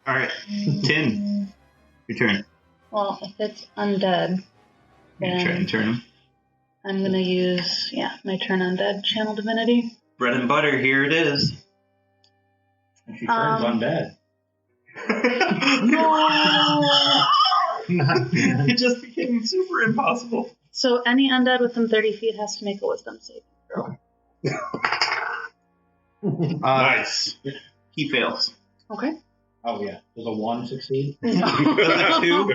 A: All right, Tin, your turn.
G: well, if it's undead,
A: Your
G: then
A: turn.
G: I'm gonna use my turn undead channel divinity.
A: Bread and butter. Here it is.
H: She turns undead.
A: It just became super impossible.
G: So any undead within 30 feet has to make a wisdom save.
A: Nice. He fails.
G: Okay.
H: Oh yeah. Does a 1 succeed?
A: Does a 2?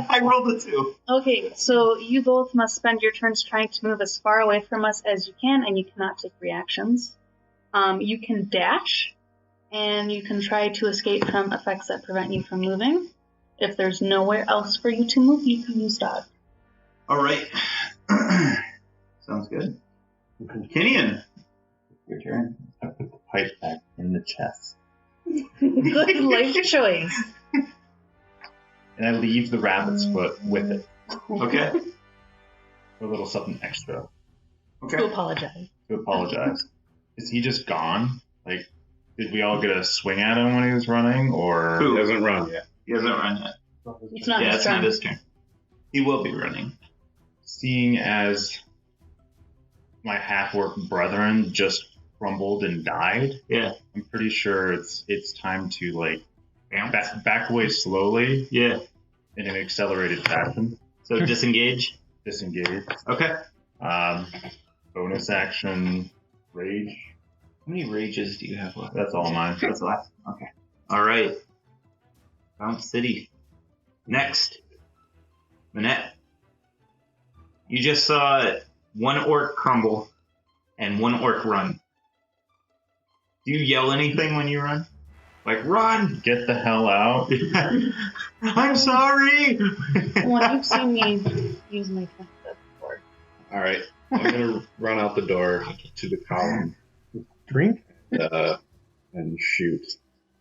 A: I rolled a 2.
G: Okay, so you both must spend your turns trying to move as far away from us as you can, and you cannot take reactions. You can dash, and you can try to escape from effects that prevent you from moving. If there's nowhere else for you to move, you can use dodge.
A: All right. Sounds good. Kenyon, your turn.
F: I put the pipe back in the chest.
G: Good life choice.
F: And I leave the rabbit's foot with it.
A: Okay.
F: For a little something extra.
A: Okay.
G: To apologize.
F: To apologize. Is he just gone? Like, did we all get a swing at him when he was running, or...
A: Who?
I: He hasn't run yet.
A: He hasn't run yet.
G: It's not
A: Yeah,
G: his
A: it's
G: turn.
A: not his turn. He will be running.
F: Seeing as my half-orc brethren just crumbled and died,
A: Yeah.
F: I'm pretty sure it's time to, like,
A: Bounce.
F: back away slowly
A: Yeah.
F: in an accelerated fashion.
A: So disengage.
F: Disengage.
A: Okay.
F: Bonus action, rage.
A: How many rages do you have left?
F: That's all mine.
A: That's the last. Okay. All right. Bounce City. Next. Manette. You just saw one orc crumble and one orc run. Do you yell anything when you run? Like, run!
F: Get the hell out.
A: I'm sorry!
G: Well, you've seen me use my tentacles before.
I: All right, I'm gonna run out the door to the column
C: Drink?
I: and shoot.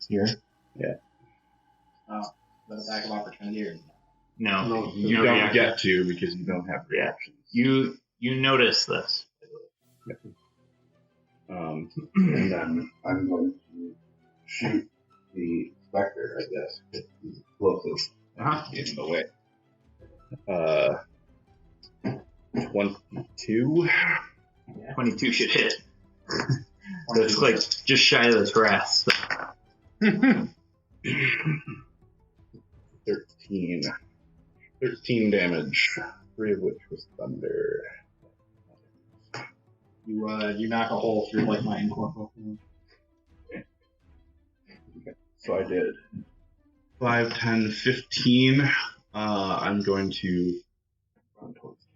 F: Here.
I: Yeah.
H: The attack of opportunity or
A: No.
E: No,
I: You
A: no
I: don't
A: reaction.
I: get to because you don't have reactions.
A: You notice this.
I: And then I'm going to shoot the Vector, I guess. He's closest. In the way. 22.
A: 22 should hit. So it's like just shy of the grass.
I: 13. 13 damage. 3 of which was thunder.
H: You knock a hole through like my incorporeal.
I: So I did 5, 10, 15. I'm going to run towards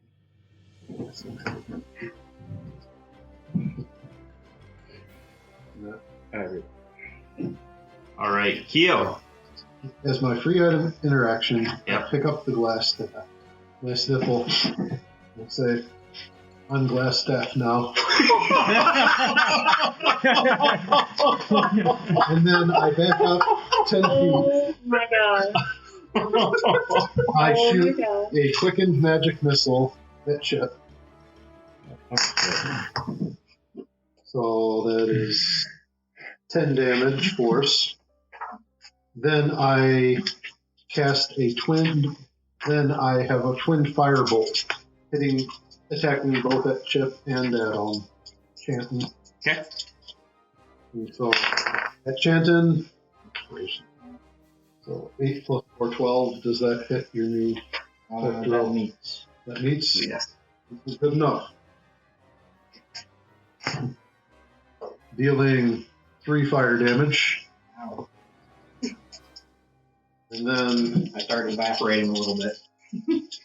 A: All right, Keo.
E: As my free item interaction,
A: Yep.
E: I pick up the glass staff. I sniffle and say, I'm glass staff now. And then I back up 10 feet.
G: Oh my god.
E: I
G: Oh
E: shoot
G: my god.
E: a quickened magic missile at Chip. So that is 10 damage force. Then I cast a twin. Then I have a twin firebolt attacking both at Chip and at Chanton.
A: Okay.
E: And so at Chanton, so 8 plus 4, 12. Does that hit your new?
H: That meets.
E: That meets.
A: Yes.
E: This is good enough. Dealing 3 fire damage.
H: Ow.
E: And then
H: I start evaporating a little bit.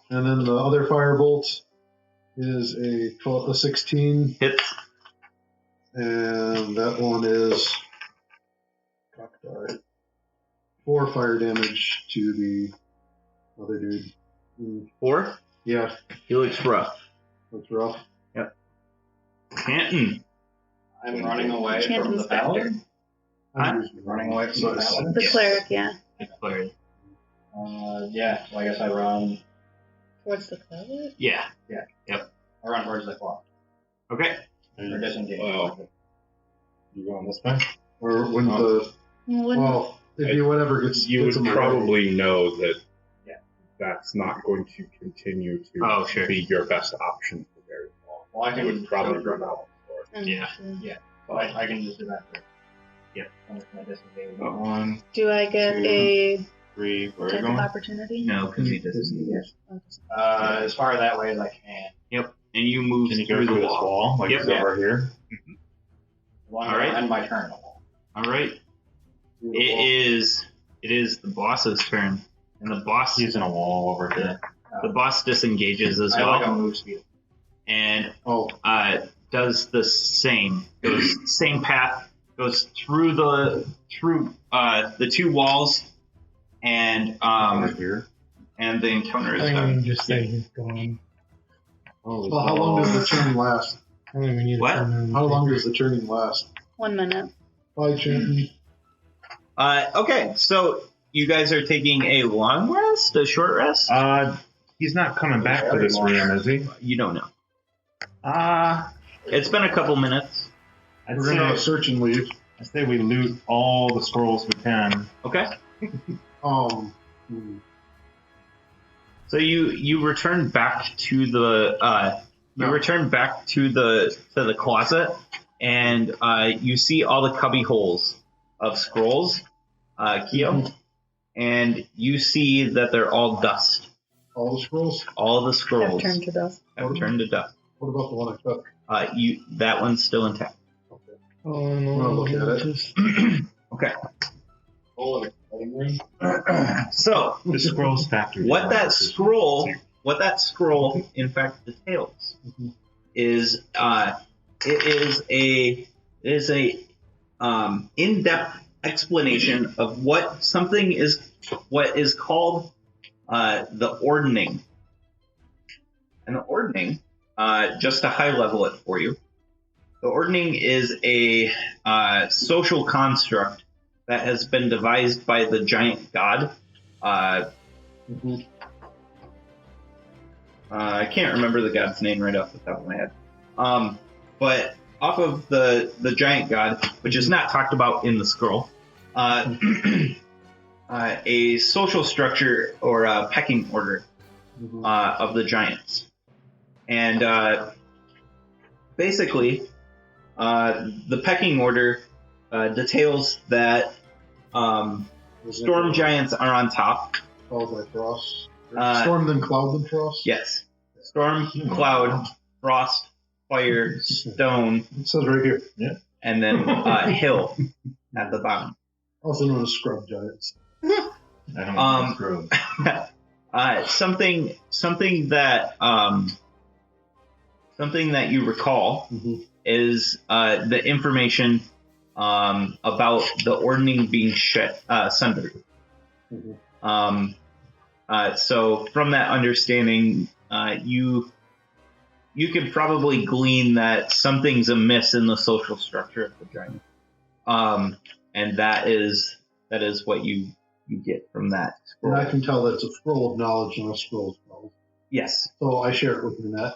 E: And then the other firebolt is a 16.
A: Hits.
E: And that one is 4 fire damage to the other dude.
A: 4.
E: Yeah,
A: He looks rough.
E: that's rough.
A: Canton.
H: I'm running away from
G: Chanton's
H: the paladin.
E: I'm
H: Running away from the paladin.
G: The
A: Yes.
G: cleric, yeah.
A: Declared.
H: Yeah, so I guess I run.
G: Towards the cleric?
A: Yeah.
H: I run towards the clock.
A: Okay.
H: Or disengage.
I: Wow. You going this way?
E: Or when
G: Well,
E: if you whatever gets
I: You
E: gets
I: would
E: him away.
I: probably know that
H: Yeah.
I: that's not going to continue to
A: Oh, sure.
I: be your best option for very long.
H: Well, I
I: You
H: can
I: would probably run out.
A: Yeah.
H: So I can just do that.
A: Yeah.
H: I'm just gonna disengage.
I: 1,
G: Do I get a
I: 3, where are you
G: attack of
I: going?
G: opportunity?
A: No, because he doesn't.
H: As far that way as I can.
A: Yep. And you move
I: Can you go
A: through
I: through
A: the
I: this
A: wall.
I: wall? Like
A: Yep.
I: it's over here?
H: Well,
A: All right.
H: End my turn.
A: All right. It is the boss's turn, and the boss
I: He's in a wall over here.
A: the boss disengages as
H: I have like a
A: well,
H: move speed.
A: and does the same. Goes same path. Goes through the 2 walls, and
I: Over here.
A: and the encounter
C: I
A: is
C: think we
A: done.
C: can just say he's gone.
I: Oh,
E: Well, how long does the turning last?
C: I think we need
A: What?
C: to turn around.
E: How long does the turning last?
G: 1 minute.
E: Bye, Chanton.
A: Okay, so you guys are taking a long rest, a short rest?
I: He's not coming back to this room, is he?
A: You don't know. It's been a couple minutes.
I: I'd
E: We're gonna
I: say,
E: search and leave.
I: I'd say we loot all the scrolls we can.
A: Okay.
E: Hmm.
A: So you return back to the the closet, and you see all the cubby holes of scrolls, Keo, and you see that they're all dust.
E: All the scrolls?
A: All the
G: Have
A: scrolls
G: turned to dust.
A: have turned to dust.
E: What about the one I took?
A: That one's still intact.
C: Oh no!
E: Wanna look at it?
C: Just-
A: Okay.
H: Oh, the cutting room.
A: So
I: The scrolls factory.
A: what that scroll in fact details is it is a in-depth explanation of what is called the ordning. And the ordning, just to high level it for you, the ordning is a social construct that has been devised by the giant god. I can't remember the god's name right off the top of my head. But off of the giant god, which is not talked about in the scroll, a social structure or a pecking order of the giants. And basically, the pecking order details that storm giants are on top.
E: Followed by frost. Storm, then cloud, then frost?
A: Yes. Storm, cloud, frost, fire, stone.
E: It says right here.
F: Yeah.
A: And then hill at the bottom.
E: Also known as scrub giants.
F: I don't know.
A: Something that you recall is the information about the ordning being sundered. So from that understanding, you could probably glean that something's amiss in the social structure of the giant, and that is what you get from that scroll.
E: And I can tell that it's a scroll of knowledge and a scroll of knowledge.
A: Yes.
E: So I share it with Nanette.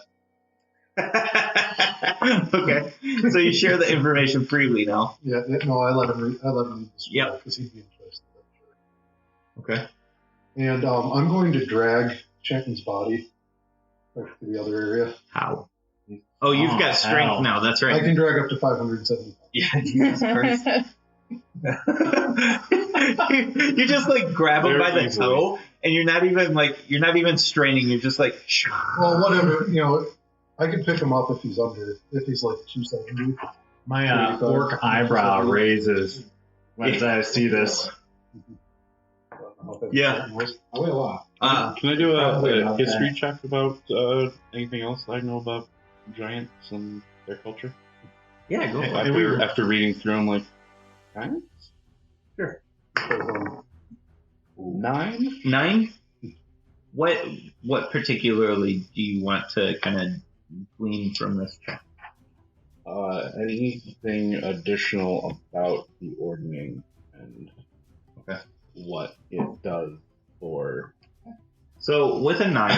A: Okay. So you share the information freely now.
E: Yeah. No, I let him read the scroll because he'd be interested.
A: Okay.
E: And I'm going to drag Shenton's body back to the other area.
A: How? Oh, you've got strength now. That's right.
E: I can drag up to 570.
A: Yeah, Jesus Christ. You just like grab him by the toe, and you're not even straining. You're just like.
E: Well, whatever. I could pick him up if he's like 270.
F: My orc eyebrow raises when I see this.
A: Yeah.
E: I weigh a lot.
I: Can I do a history check about anything else I know about giants and their culture?
A: Yeah, go for it.
I: After reading through, I'm like, giants?
E: Sure.
I: 9?
A: 9? What particularly do you want to kind of glean from this check?
I: Anything additional about the ordning and what it does for.
A: So with a 9,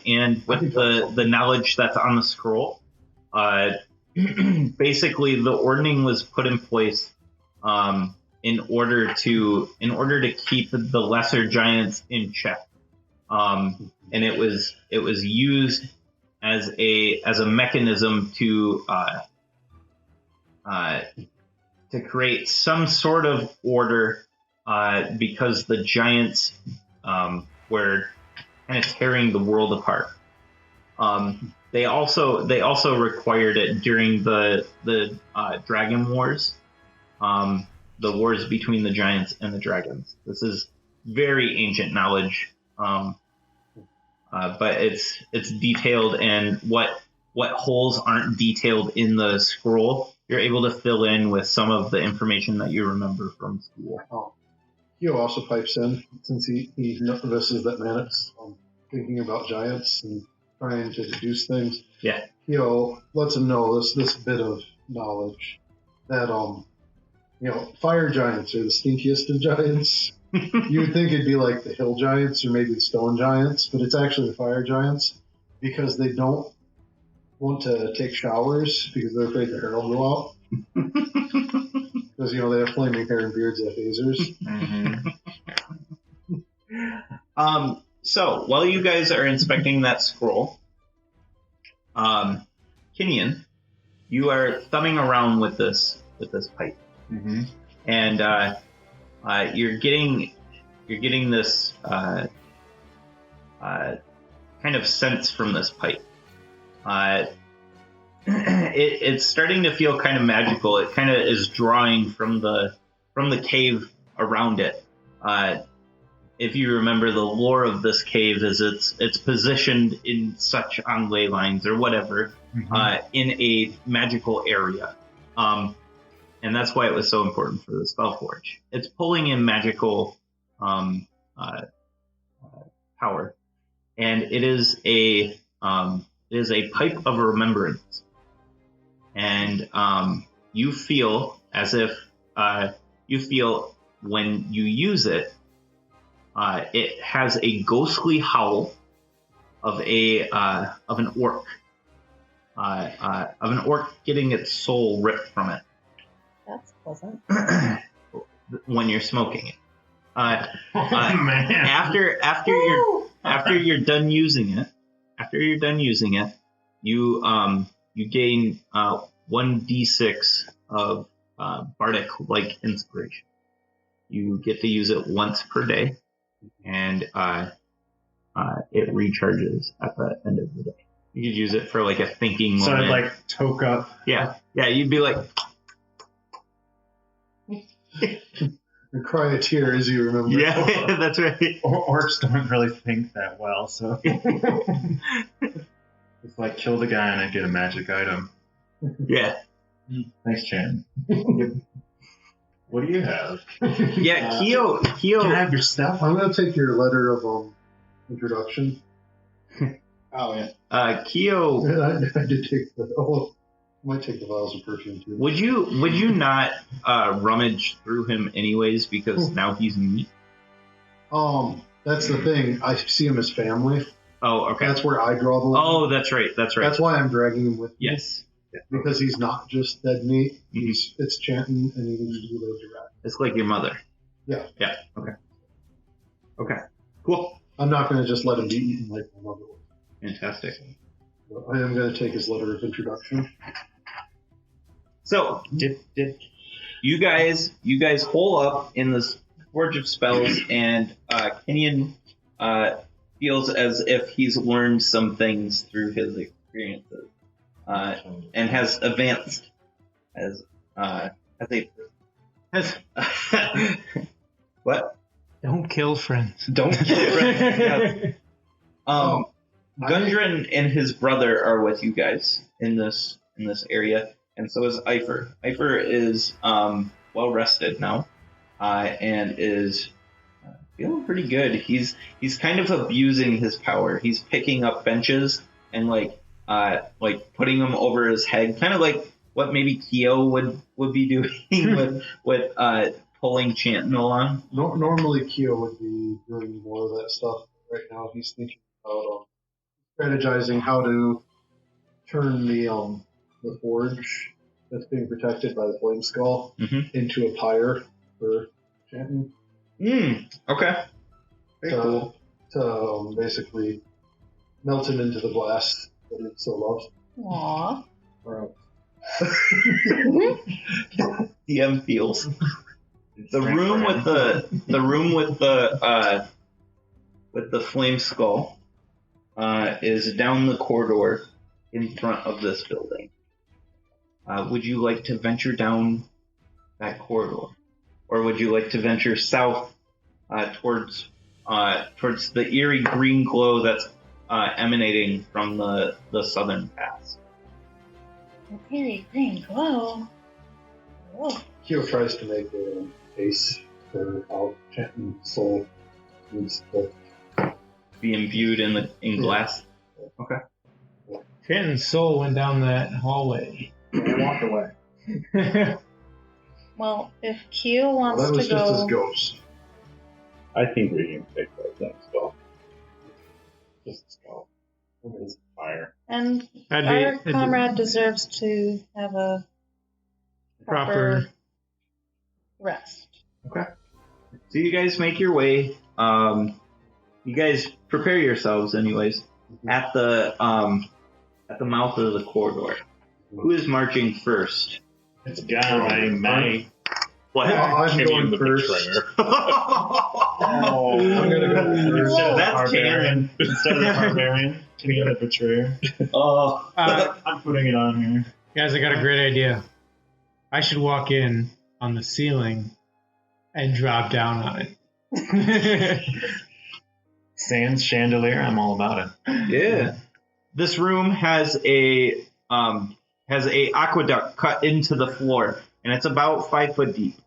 A: and with the knowledge that's on the scroll, basically the ordning was put in place in order to keep the lesser giants in check, and it was used as a mechanism to create some sort of order, because the giants were kind of tearing the world apart. They also required it during the Dragon Wars, the wars between the giants and the dragons. This is very ancient knowledge, but it's detailed, and what holes aren't detailed in the scroll, you're able to fill in with some of the information that you remember from school.
E: Oh. Hio also pipes in, since he notices that Manet's thinking about giants and trying to deduce things.
A: Yeah.
E: Hio lets him know this bit of knowledge that fire giants are the stinkiest of giants. You would think it'd be like the hill giants or maybe the stone giants, but it's actually the fire giants, because they don't want to take showers because they're afraid their hair will go out. Because, they have flaming hair and beards like phasers.
A: So, while you guys are inspecting that scroll, Kenyon, you are thumbing around with this pipe. And you're getting this kind of sense from this pipe. It's starting to feel kind of magical. It kind of is drawing from the cave around it. If you remember, the lore of this cave is it's positioned in such on ley lines or whatever, in a magical area, and that's why it was so important for the Spellforge. It's pulling in magical power, and it is a pipe of remembrance. And you feel as if when you use it, it has a ghostly howl of an orc, getting its soul ripped from it.
J: That's pleasant.
A: when you're smoking it.
F: Man.
A: After you're done using it, you gain 1d6 of bardic like inspiration. You get to use it once per day, and it recharges at the end of the day. You could use it for like a thinking
F: So
A: moment.
F: I'd like toke up.
A: Yeah, you'd be like,
E: And cry a tear as you remember.
A: yeah, that's right.
F: Orcs don't really think that well, so it's like kill the guy and I get a magic item.
A: Yeah,
F: Thanks, Chan. What do you have?
A: yeah. Keo.
F: Can I have your stuff?
E: I'm going to take your letter of introduction.
H: Oh, yeah.
A: Keo.
E: I did take the. Oh, I might take the vials of perfume too.
A: Would you not rummage through him anyways because now he's meat?
E: That's the thing. I see him as family.
A: Oh, okay.
E: That's where I draw the line.
A: Oh, that's right.
E: That's why I'm dragging him with me.
A: Yes.
E: Because he's not just dead meat.
A: Mhm.
E: It's chanting and he needs to be lived around.
A: It's like your mother.
E: Yeah.
A: Yeah. Okay. Cool.
E: I'm not going to just let him be eaten like my mother was.
A: Fantastic.
E: But I am going to take his letter of introduction.
A: So, you guys hole up in this Forge of Spells, and Kenyon feels as if he's learned some things through his experiences, and has advanced as what?
C: Don't kill friends.
A: Don't kill friends. Yeah. Gundren and his brother are with you guys in this area, and so is Eifer. Eifer is well rested now, and is feeling pretty good. He's kind of abusing his power. He's picking up benches and like putting them over his head, kind of like what maybe Keo would be doing with pulling Chanton along.
E: Normally, Keo would be doing more of that stuff. Right now, he's thinking about strategizing how to turn the forge that's being protected by the flame skull into a pyre for Chanton.
A: Okay. Very cool.
E: To basically melt it into the blast that it so loves.
G: Aww.
E: Right.
A: DM feels. The room with the flame skull is down the corridor in front of this building. Would you like to venture down that corridor, or would you like to venture south towards the eerie green glow that's emanating from the southern pass?
G: Okay, green glow. Oh.
E: Keo tries to make a case for how Chanton's soul needs to
A: Be imbued in glass. Okay.
C: Chanton's soul went down that hallway.
F: Walk away.
G: Well, if Keo
E: Well,
G: wants
E: that was
G: to
E: just his
G: go,
E: ghost.
I: I think we can take that thing skull. Just skull. It's fire.
G: and
C: That'd
G: our
C: be
G: comrade deserves to have a proper rest.
A: Okay. So you guys make your way. You guys prepare yourselves, anyways, at the mouth of the corridor. Who is marching first?
F: It's a guy named May.
A: What?
E: I'm going
I: the
E: first.
I: betrayer.
F: Oh,
E: I'm gonna go first.
F: Instead of the
A: That's
F: barbarian. Instead of the barbarian, can you get a betrayer?
A: Oh.
F: I'm putting it on here.
C: Guys, I got a great idea. I should walk in on the ceiling and drop down on it.
F: Sans chandelier, I'm all about it.
A: Yeah. This room has a aqueduct cut into the floor, and it's about 5 foot deep.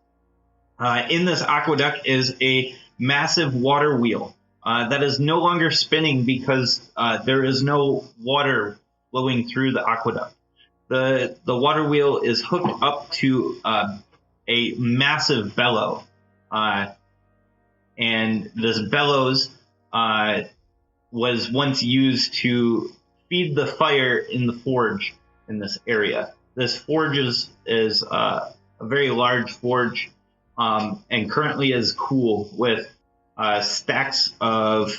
A: In this aqueduct is a massive water wheel that is no longer spinning because there is no water flowing through the aqueduct. The water wheel is hooked up to a massive bellow, and this bellows was once used to feed the fire in the forge in this area. This forge is a very large forge. and currently is cool with stacks of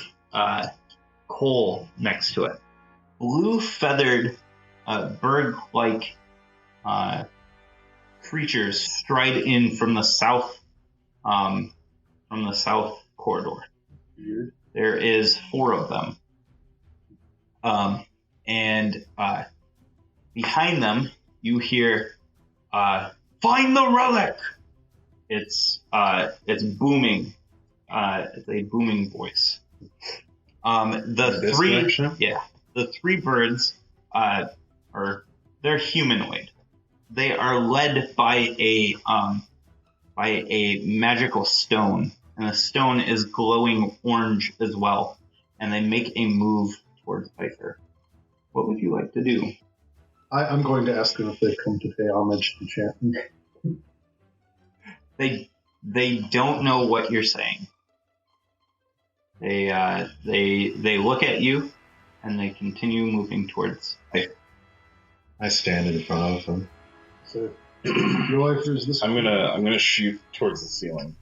A: coal next to it. Blue feathered bird-like creatures stride in from the south corridor. There is 4 of them. And behind them, you hear, "Find the relic!" It's booming. It's a booming voice. The 3 birds they're humanoid. They are led by a magical stone, and the stone is glowing orange as well. And they make a move towards Piper. What would you like to do?
E: I'm going to ask them if they've come to pay homage to Chanton.
A: They don't know what you're saying. They look at you, and they continue moving towards Piper.
F: I stand in front of them.
E: So, your life is this.
I: I'm gonna shoot towards the ceiling.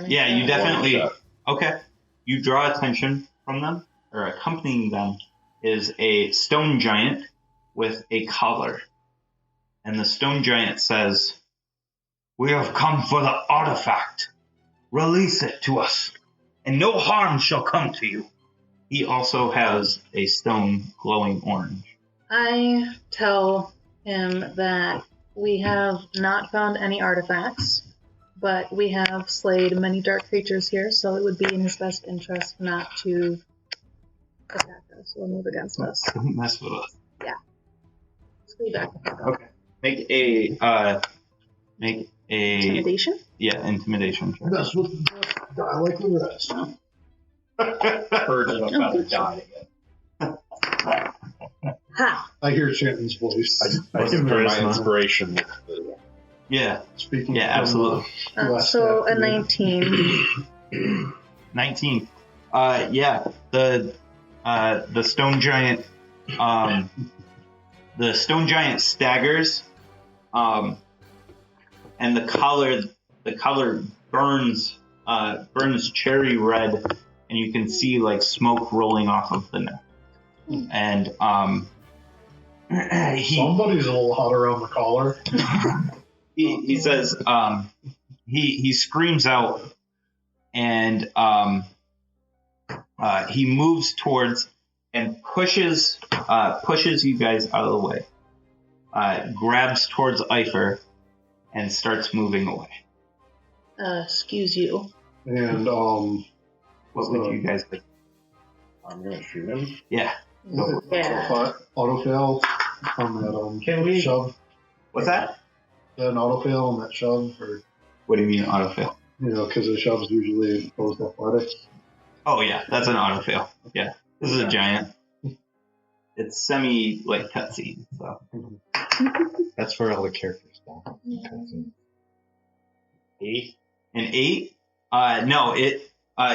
A: Yeah, you definitely. Okay. You draw attention from them, or accompanying them is a stone giant with a collar. And the stone giant says, "We have come for the artifact. Release it to us, and no harm shall come to you." He also has a stone glowing orange.
G: I tell him that we have not found any artifacts, but we have slayed many dark creatures here, so it would be in his best interest not to attack us or move against us.
A: Don't mess with us.
G: Yeah. Stay back.
A: Okay. Make a
G: Intimidation?
A: Yeah, intimidation check.
E: That's what I like the rest.
H: Birds of a feather die again.
G: Ha!
E: I hear Chanton's voice.
F: I give her my inspiration.
A: Yeah.
E: Speaking.
A: Yeah, absolutely.
G: So a 19.
A: 19. Yeah. The stone giant. The stone giant staggers. And the color burns cherry red, and you can see like smoke rolling off of the neck. And
E: Somebody's a little hot around the collar.
A: he says he screams out, and he moves towards and pushes you guys out of the way. Grabs towards Eifer and starts moving away.
G: Excuse you.
E: And
A: what would you guys like?
I: I'm gonna shoot him.
A: Yeah.
G: Yeah.
E: Autofail on that
H: Can we-
E: shove.
A: What's that?
E: An autofail on that shove, or
A: What do you mean autofail?
E: because the shove's usually opposed to athletics.
A: Oh yeah, that's an autofail. Yeah, this is a giant. It's semi like cutscene. So
F: That's where all the characters die.
A: An 8? No, it.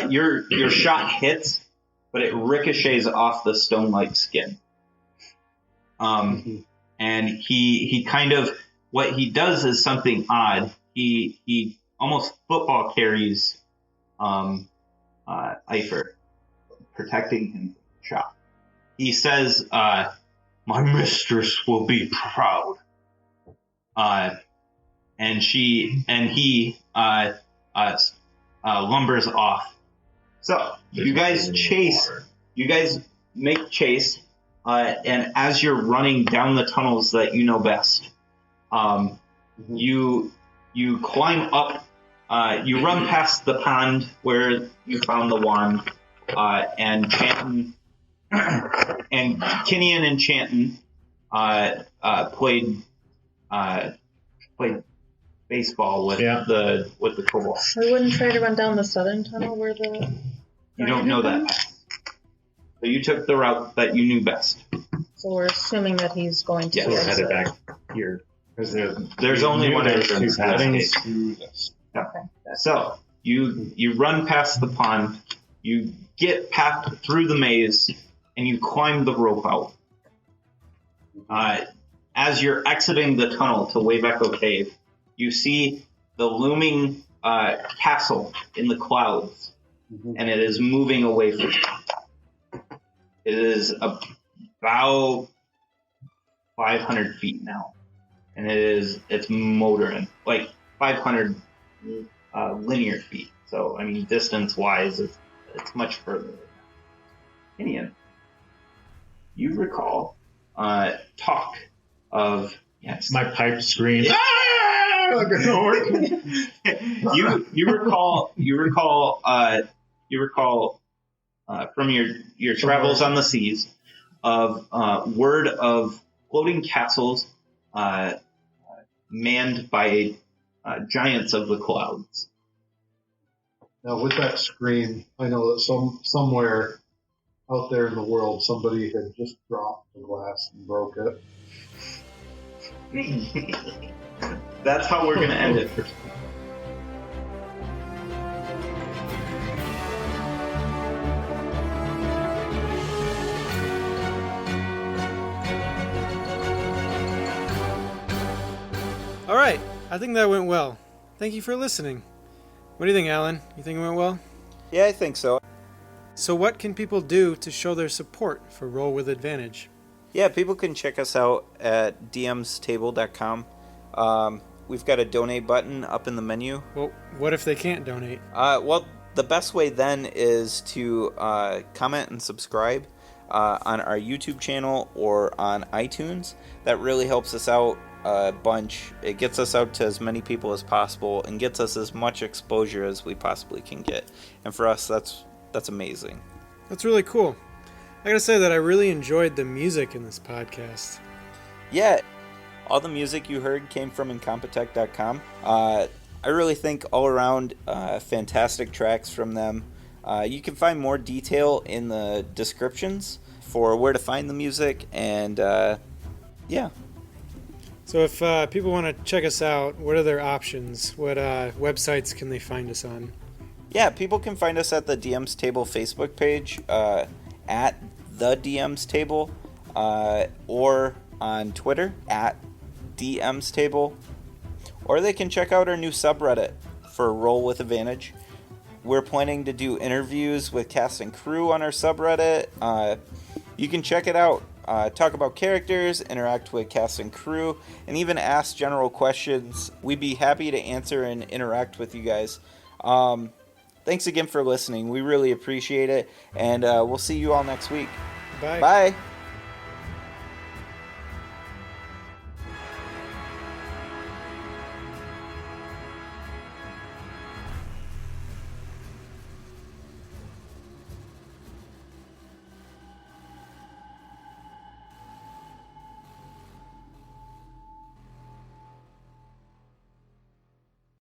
A: Your shot hits, but it ricochets off the stone-like skin. And he kind of, what he does is something odd. He almost football carries Eifer, protecting him from the shot. He says, "My mistress will be proud." And he lumbers off. So you guys make chase, and as you're running down the tunnels that you know best, you climb up. You run past the pond where you found the wand, and Chanton and Kinian and Chanton played baseball with the kobold.
G: We wouldn't try to run down the southern tunnel where the...
A: You don't know that. So you took the route that you knew best.
G: So we're assuming that he's going to...
A: Yes.
F: We're headed back here.
A: There's only one entrance.
I: Heading to this.
A: So you run past the pond, you get through the maze, and you climb the rope out. As you're exiting the tunnel to Wave Echo Cave, you see the looming castle in the clouds, and it is moving away from you. It is about 500 feet now, and it's motoring like 500 linear feet. So I mean, distance-wise, it's much further. Gideon, you recall talk of
F: My pipe screams.
A: you recall from your travels on the seas of word of floating castles manned by giants of the clouds.
E: Now, with that scream, I know that somewhere out there in the world, somebody had just dropped the glass and broke it.
A: That's how we're going to end it.
C: All right, I think that went well. Thank you for listening. What do you think, Alan? You think it went well?
B: Yeah, I think so.
C: So what can people do to show their support for Roll with Advantage?
B: Yeah, people can check us out at dmstable.com. We've got a donate button up in the menu.
C: Well, what if they can't donate?
B: Well, the best way then is to comment and subscribe on our YouTube channel or on iTunes. That really helps us out a bunch. It gets us out to as many people as possible and gets us as much exposure as we possibly can get. And for us, that's amazing.
C: That's really cool. I gotta say that I really enjoyed the music in this podcast.
B: Yeah, all the music you heard came from Incompetech.com. I really think all around fantastic tracks from them. You can find more detail in the descriptions for where to find the music, and yeah.
C: So if people want to check us out, what are their options? What websites can they find us on?
B: Yeah, people can find us at the DM's Table Facebook page, at the DM's Table, or on Twitter at DM's Table, or they can check out our new subreddit for Roll with Advantage. We're planning to do interviews with cast and crew on our subreddit. You can check it out. Talk about characters, interact with cast and crew, and even ask general questions. We'd be happy to answer and interact with you guys. Thanks again for listening. We really appreciate it, and we'll see you all next week.
C: Bye.
B: Bye.